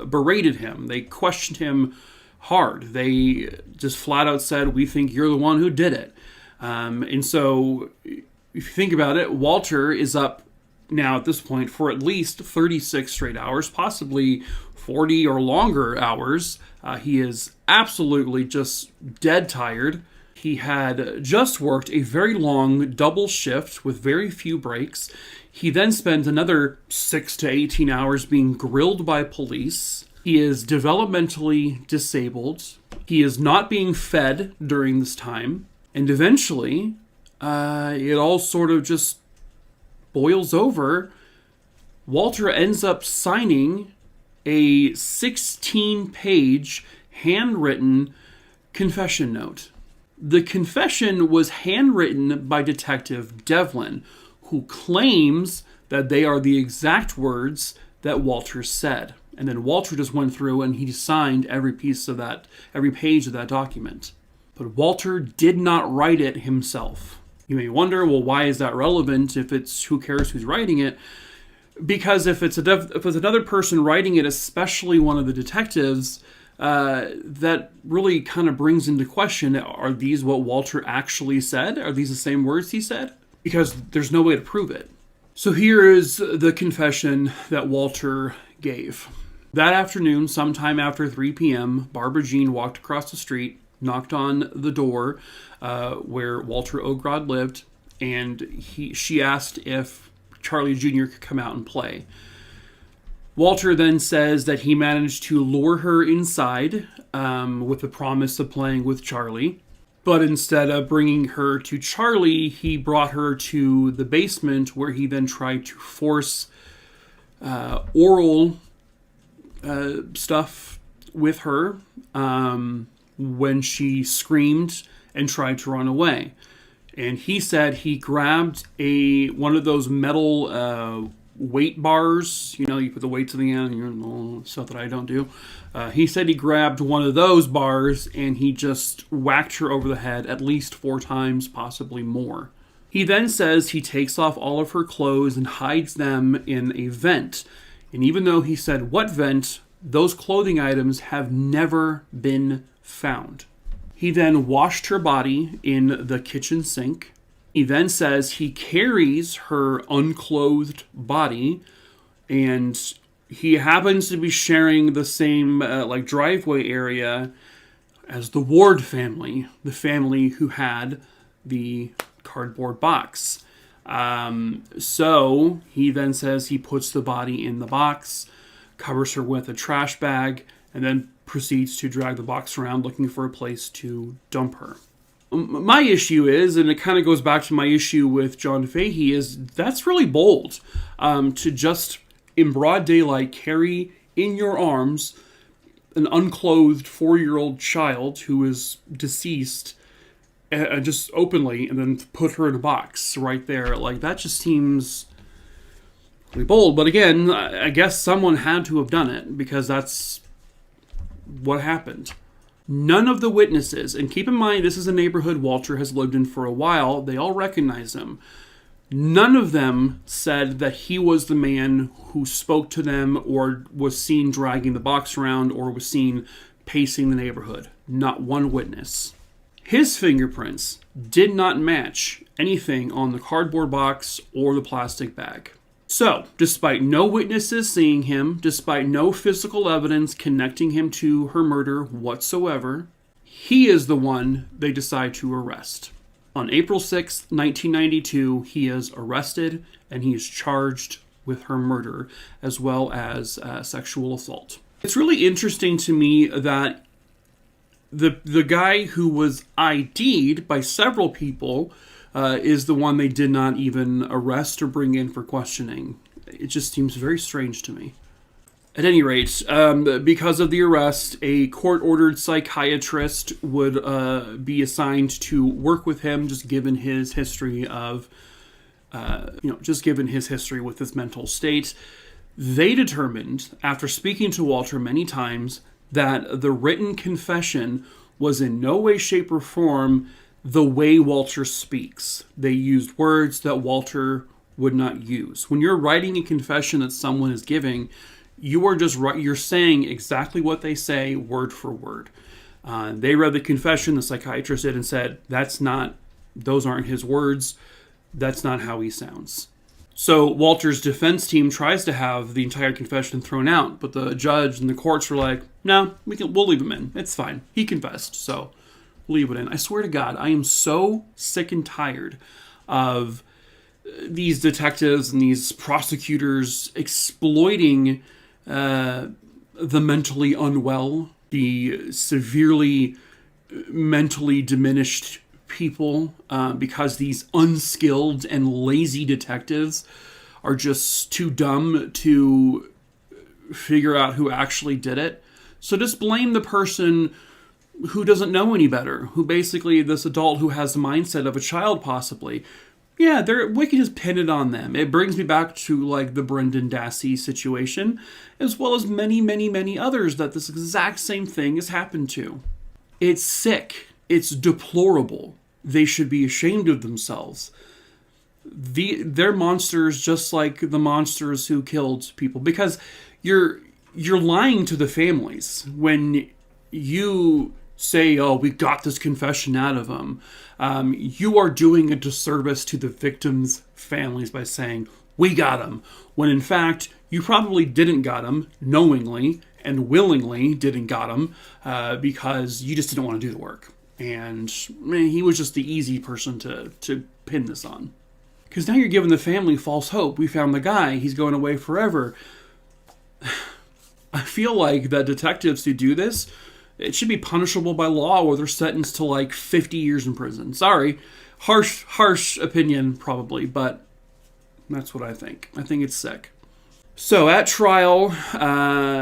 berated him. They questioned him hard. They just flat out said, we think you're the one who did it. And so if you think about it, Walter is up now at this point for at least 36 straight hours, possibly 40 or longer hours. He is absolutely just dead tired. He had just worked a very long double shift with very few breaks. He then spent another 6 to 18 hours being grilled by police. He is developmentally disabled. He is not being fed during this time. And eventually, it all sort of just boils over. Walter ends up signing a 16-page handwritten confession note. The confession was handwritten by Detective Devlin, who claims that they are the exact words that Walter said. And then Walter just went through and he signed every page of that document. But Walter did not write it himself. You may wonder, well, why is that relevant if it's who cares who's writing it? Because if it's another person writing it, especially one of the detectives, that really kind of brings into question, are these what Walter actually said? Are these the same words he said? Because there's no way to prove it. So here is the confession that Walter gave. That afternoon, sometime after 3 p.m., Barbara Jean walked across the street, knocked on the door where Walter Ogrod lived, and she asked if Charlie Jr. could come out and play. Walter then says that he managed to lure her inside with the promise of playing with Charlie. But instead of bringing her to Charlie, he brought her to the basement where he then tried to force oral stuff with her when she screamed and tried to run away. And he said he grabbed one of those metal weight bars. You know, you put the weights in the end, and stuff that I don't do. He said he grabbed one of those bars and he just whacked her over the head at least 4 times, possibly more. He then says he takes off all of her clothes and hides them in a vent. And even though he said what vent, those clothing items have never been found. He then washed her body in the kitchen sink. He then says he carries her unclothed body, and he happens to be sharing the same driveway area as the Ward family, the family who had the cardboard box. So he then says he puts the body in the box, covers her with a trash bag, and then proceeds to drag the box around looking for a place to dump her. My issue is, and it kind of goes back to my issue with John Fahey, is that's really bold to just in broad daylight carry in your arms an unclothed 4-year-old child who is deceased just openly, and then put her in a box right there. Like, that just seems really bold. But again, I guess someone had to have done it, because that's what happened. None of the witnesses, and keep in mind this is a neighborhood Walter has lived in for a while, they all recognize him. None of them said that he was the man who spoke to them or was seen dragging the box around or was seen pacing the neighborhood. Not one witness. His fingerprints did not match anything on the cardboard box or the plastic bag. So, despite no witnesses seeing him, despite no physical evidence connecting him to her murder whatsoever, he is the one they decide to arrest. On April 6, 1992, he is arrested and he is charged with her murder as well as sexual assault. It's really interesting to me that the guy who was ID'd by several people is the one they did not even arrest or bring in for questioning. It just seems very strange to me. At any rate, because of the arrest, a court-ordered psychiatrist would be assigned to work with him, just given his history of, with his mental state. They determined, after speaking to Walter many times, that the written confession was in no way, shape, or form the way Walter speaks. They used words that Walter would not use. When you're writing a confession that someone is giving, you're saying exactly what they say, word for word. They read the confession, the psychiatrist did, and said, those aren't his words. That's not how he sounds. So Walter's defense team tries to have the entire confession thrown out, but the judge and the courts were like, no, we'll leave him in. It's fine. He confessed, so we'll leave it in. I swear to God, I am so sick and tired of these detectives and these prosecutors exploiting the mentally unwell, the severely mentally diminished people, because these unskilled and lazy detectives are just too dumb to figure out who actually did it. So just blame the person who doesn't know any better, who basically, this adult who has the mindset of a child possibly. Yeah, we can just pin it on them. It brings me back to like the Brendan Dassey situation, as well as many, many, many others that this exact same thing has happened to. It's sick. It's deplorable. They should be ashamed of themselves. They're monsters just like the monsters who killed people, because you're lying to the families when you say, oh, we got this confession out of them. You are doing a disservice to the victims' families by saying, we got him, when in fact, you probably didn't got him knowingly and willingly didn't got him because you just didn't want to do the work. And he was just the easy person to pin this on. Because now you're giving the family false hope. We found the guy. He's going away forever. I feel like the detectives who do this, it should be punishable by law, or they're sentenced to like 50 years in prison. Sorry. Harsh opinion, probably, but that's what I think. I think it's sick. So at trial,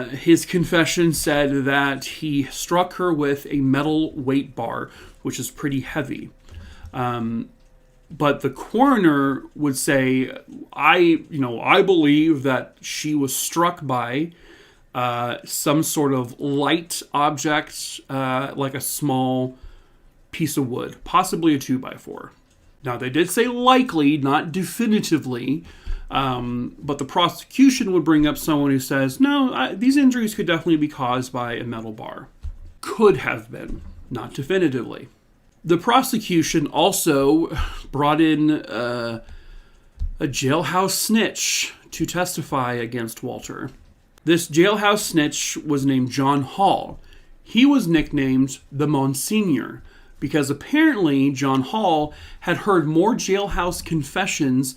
his confession said that he struck her with a metal weight bar, which is pretty heavy. But the coroner would say, I believe that she was struck by some sort of light object, like a small piece of wood, possibly a 2x4. Now, they did say likely, not definitively, but the prosecution would bring up someone who says, no, these injuries could definitely be caused by a metal bar. Could have been, not definitively. The prosecution also brought in a jailhouse snitch to testify against Walter. This jailhouse snitch was named John Hall. He was nicknamed the Monsignor because apparently John Hall had heard more jailhouse confessions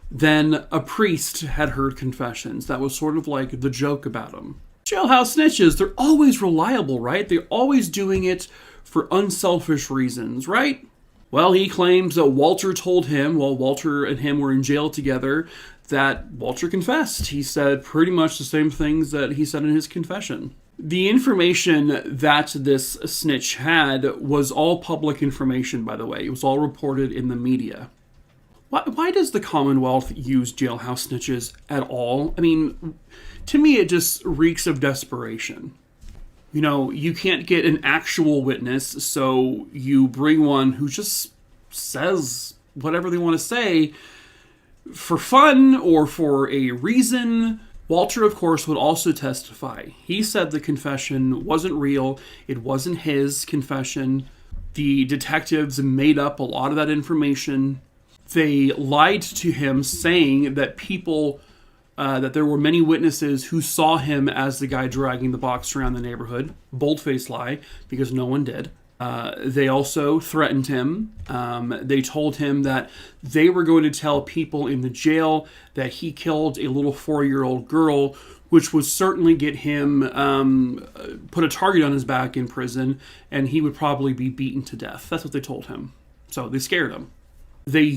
than a priest had heard confessions. That was sort of like the joke about him. Which jailhouse snitches, they're always reliable, right? They're always doing it for unselfish reasons, right? Well, he claims that Walter told him, while Walter and him were in jail together, that Walter confessed. He said pretty much the same things that he said in his confession. The information that this snitch had was all public information, by the way. It was all reported in the media. Why does the Commonwealth use jailhouse snitches at all? I mean, to me, it just reeks of desperation. You know, you can't get an actual witness, so you bring one who just says whatever they want to say for fun or for a reason. Walter, of course, would also testify. He said the confession wasn't real. It wasn't his confession. The detectives made up a lot of that information. They lied to him, saying that that there were many witnesses who saw him as the guy dragging the box around the neighborhood. Bold-faced lie, because no one did. They also threatened him. They told him that they were going to tell people in the jail that he killed a little 4-year-old girl, which would certainly get him put a target on his back in prison, and he would probably be beaten to death. That's what they told him. So they scared him. They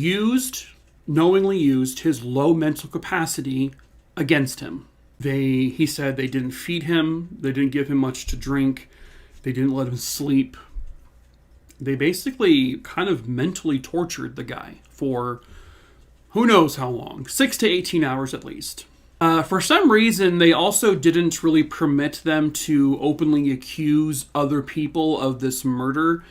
knowingly used his low mental capacity against him. He said they didn't feed him, they didn't give him much to drink, they didn't let him sleep. They basically kind of mentally tortured the guy for who knows how long, 6 to 18 hours at least. For some reason, they also didn't really permit them to openly accuse other people of this murder,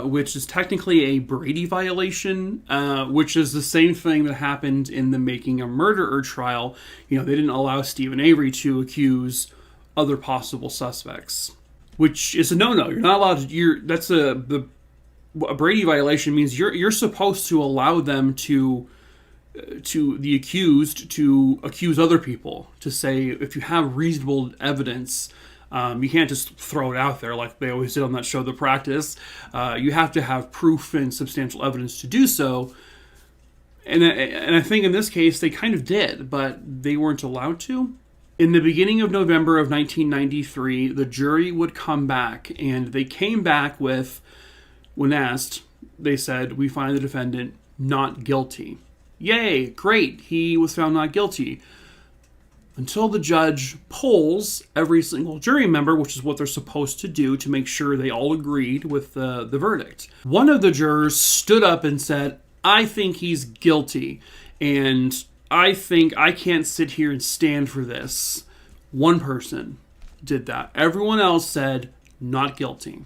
which is technically a Brady violation, which is the same thing that happened in the Making a Murderer trial. You know, they didn't allow Stephen Avery to accuse other possible suspects, which is a no-no. You're not allowed to. A Brady violation means you're supposed to allow them to the accused to accuse other people, to say if you have reasonable evidence. You can't just throw it out there like they always did on that show, The Practice. You have to have proof and substantial evidence to do so. And I think in this case they kind of did, but they weren't allowed to. In the beginning of November of 1993, the jury would come back, and they came back with, when asked, they said, "We find the defendant not guilty." Yay, great, he was found not guilty. Until the judge polls every single jury member, which is what they're supposed to do to make sure they all agreed with the verdict. One of the jurors stood up and said, "I think he's guilty, and I think I can't sit here and stand for this." One person did that. Everyone else said, "Not guilty."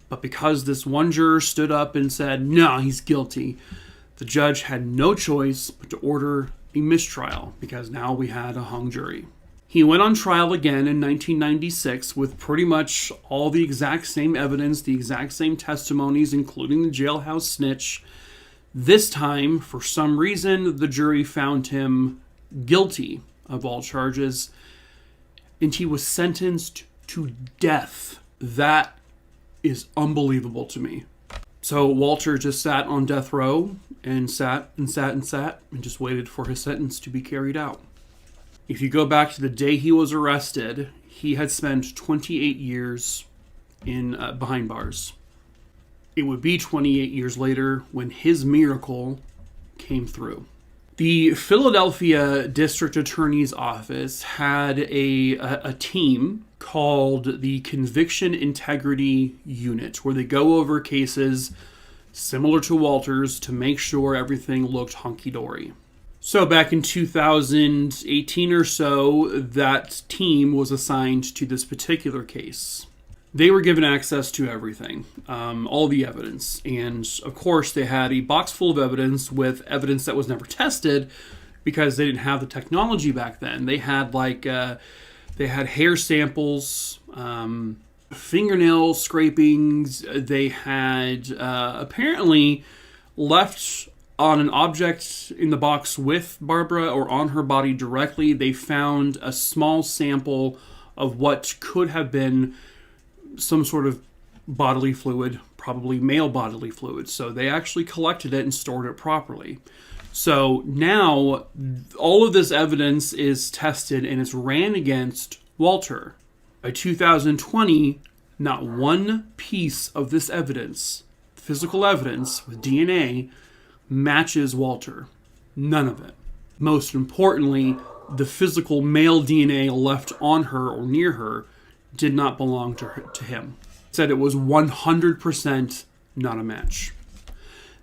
But because this one juror stood up and said, "No, he's guilty," the judge had no choice but to order a mistrial, because now we had a hung jury. He went on trial again in 1996 with pretty much all the exact same evidence, the exact same testimonies, including the jailhouse snitch. This time, for some reason, the jury found him guilty of all charges, and he was sentenced to death. That is unbelievable to me. So Walter just sat on death row and sat and just waited for his sentence to be carried out. If you go back to the day he was arrested, he had spent 28 years in behind bars. It would be 28 years later when his miracle came through. The Philadelphia District Attorney's Office had a team called the Conviction Integrity Unit, where they go over cases similar to Walter's to make sure everything looked hunky-dory. So back in 2018 or so, that team was assigned to this particular case. They were given access to everything, all the evidence. And of course, they had a box full of evidence with evidence that was never tested because they didn't have the technology back then. They had they had hair samples, fingernail scrapings. They had apparently left on an object in the box with Barbara or on her body directly. They found a small sample of what could have been some sort of bodily fluid, probably male bodily fluid. So they actually collected it and stored it properly. So now all of this evidence is tested and it's ran against Walter. By 2020, not one piece of this evidence, physical evidence with DNA, matches Walter. None of it. Most importantly, the physical male DNA left on her or near her did not belong to him. Said it was 100% not a match.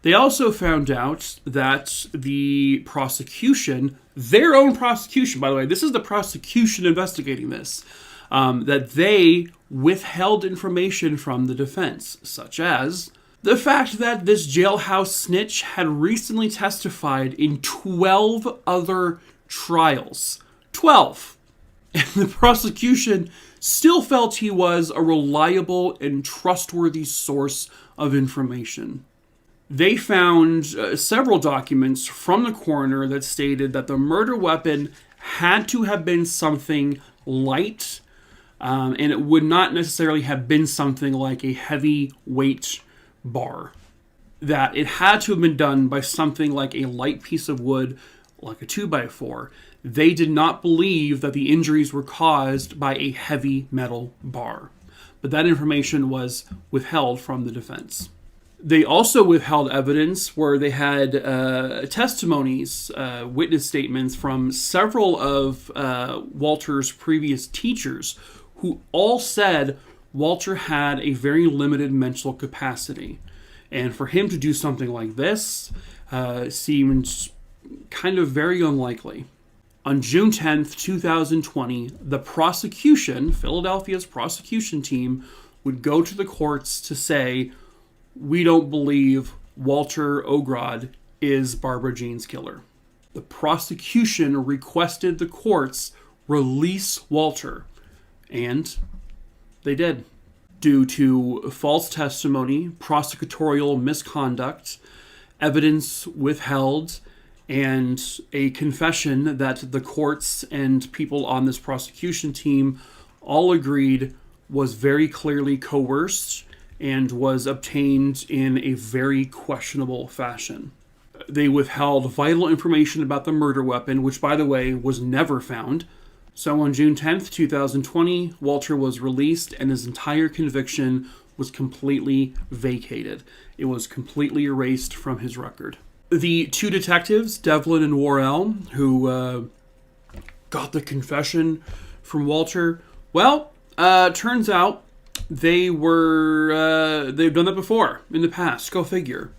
They also found out that the prosecution, their own prosecution, by the way, this is the prosecution investigating this, that they withheld information from the defense, such as the fact that this jailhouse snitch had recently testified in 12 other trials. 12! And the prosecution still felt he was a reliable and trustworthy source of information. They found several documents from the coroner that stated that the murder weapon had to have been something light, and it would not necessarily have been something like a heavyweight bar. That it had to have been done by something like a light piece of wood, like a 2x4. They did not believe that the injuries were caused by a heavy metal bar. But that information was withheld from the defense. They also withheld evidence where they had testimonies, witness statements from several of Walter's previous teachers who all said Walter had a very limited mental capacity. And for him to do something like this seemed kind of very unlikely. On June 10th, 2020, the prosecution, Philadelphia's prosecution team, would go to the courts to say, we don't believe Walter Ogrod is Barbara Jean's killer. The prosecution requested the courts release Walter, and they did. Due to false testimony, prosecutorial misconduct, evidence withheld, and a confession that the courts and people on this prosecution team all agreed was very clearly coerced and was obtained in a very questionable fashion. They withheld vital information about the murder weapon, which, by the way, was never found. So on June 10th, 2020, Walter was released and his entire conviction was completely vacated. It was completely erased from his record. The two detectives, Devlin and Worrell, who got the confession from Walter, well, turns out they've done that before in the past. Go figure.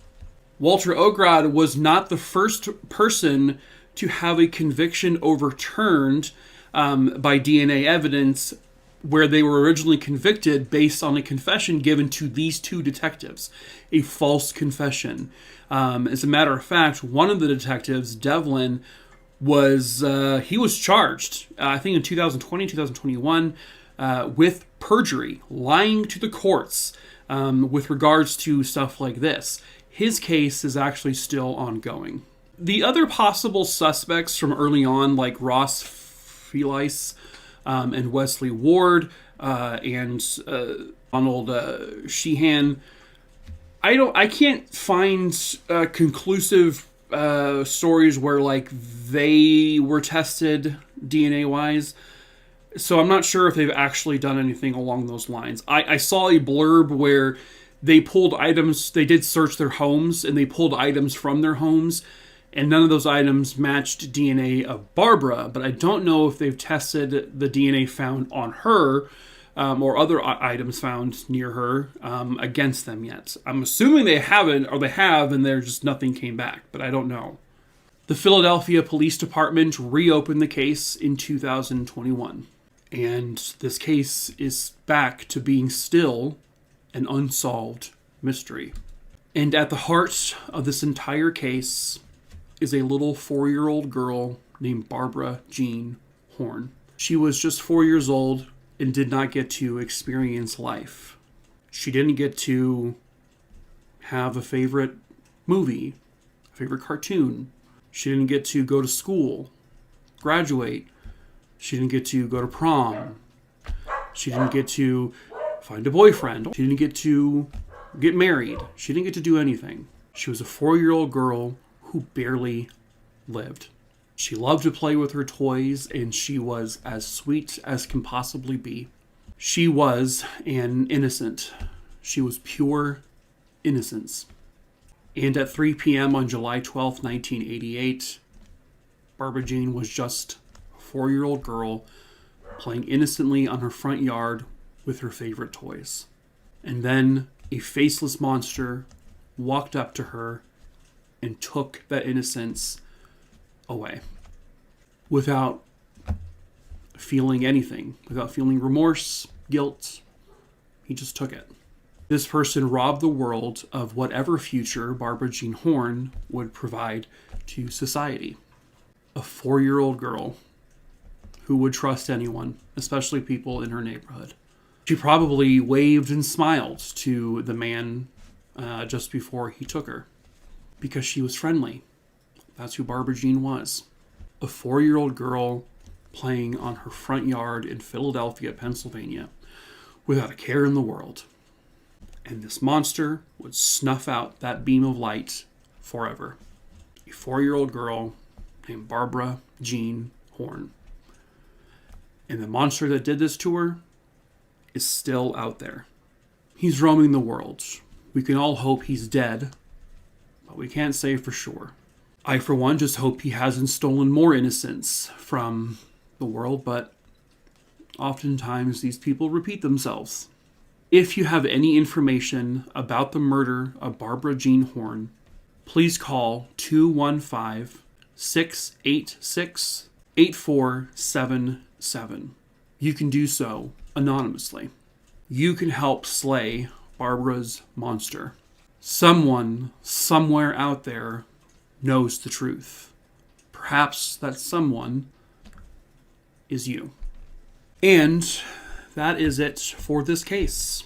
Walter Ogrod was not the first person to have a conviction overturned by DNA evidence where they were originally convicted based on a confession given to these two detectives, a false confession. As a matter of fact, one of the detectives, Devlin, was charged, I think in 2020, 2021, with perjury, lying to the courts with regards to stuff like this. His case is actually still ongoing. The other possible suspects from early on, like Ross Felice and Wesley Ward and Donald Sheehan, I can't find conclusive stories where like they were tested DNA wise. So I'm not sure if they've actually done anything along those lines. I saw a blurb where they pulled items, they did search their homes, and they pulled items from their homes, and none of those items matched DNA of Barbara, but I don't know if they've tested the DNA found on her or other items found near her against them yet. I'm assuming they haven't, or they have, and there's just nothing came back, but I don't know. The Philadelphia Police Department reopened the case in 2021. And this case is back to being still an unsolved mystery. And at the heart of this entire case is a little 4-year-old girl named Barbara Jean Horn. She was just 4 years old and did not get to experience life. She didn't get to have a favorite movie, a favorite cartoon. She didn't get to go to school, graduate. She didn't get to go to prom. She didn't get to find a boyfriend. She didn't get to get married. She didn't get to do anything. She was a 4-year-old girl who barely lived. She loved to play with her toys, and she was as sweet as can possibly be. She was an innocent. She was pure innocence. And at 3 p.m. on July 12th, 1988, Barbara Jean was just a 4-year-old girl playing innocently on her front yard with her favorite toys. And then a faceless monster walked up to her and took that innocence away without feeling anything, without feeling remorse, guilt. He just took it. This person robbed the world of whatever future Barbara Jean Horn would provide to society. A 4-year-old girl who would trust anyone, especially people in her neighborhood. She probably waved and smiled to the man just before he took her because she was friendly. That's who Barbara Jean was. A 4-year-old girl playing on her front yard in Philadelphia, Pennsylvania, without a care in the world. And this monster would snuff out that beam of light forever. A 4-year-old girl named Barbara Jean Horn. And the monster that did this to her is still out there. He's roaming the world. We can all hope he's dead, but we can't say for sure. I, for one, just hope he hasn't stolen more innocence from the world, but oftentimes these people repeat themselves. If you have any information about the murder of Barbara Jean Horn, please call 215-686-8477. You can do so anonymously. You can help slay Barbara's monster. Someone, somewhere out there, knows the truth. Perhaps that someone is you. And that is it for this case.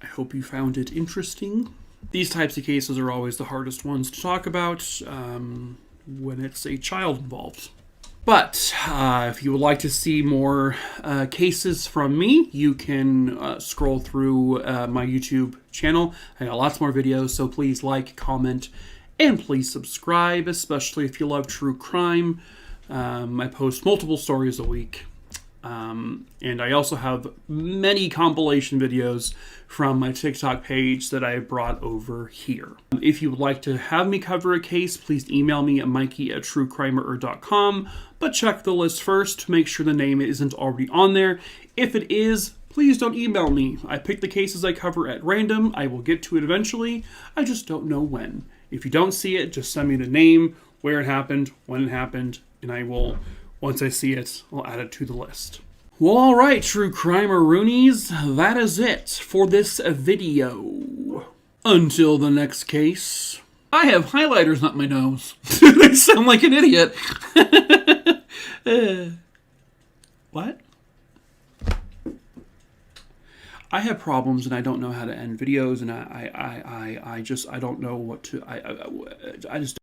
I hope you found it interesting. These types of cases are always the hardest ones to talk about when it's a child involved. But if you would like to see more cases from me, you can scroll through my YouTube channel. I got lots more videos, so please like, comment, and please subscribe, especially if you love true crime. I post multiple stories a week. And I also have many compilation videos from my TikTok page that I brought over here. If you would like to have me cover a case, please email me at mikey@truecrimerer.com, but check the list first to make sure the name isn't already on there. If it is, please don't email me. I pick the cases I cover at random. I will get to it eventually. I just don't know when. If you don't see it, just send me the name, where it happened, when it happened, and I will, once I see it, I'll add it to the list. Well, alright, True Crimeroonies, that is it for this video. Until the next case, I have highlighters up my nose. I sound like an idiot. What? I have problems and I don't know how to end videos, and I don't know what to, I just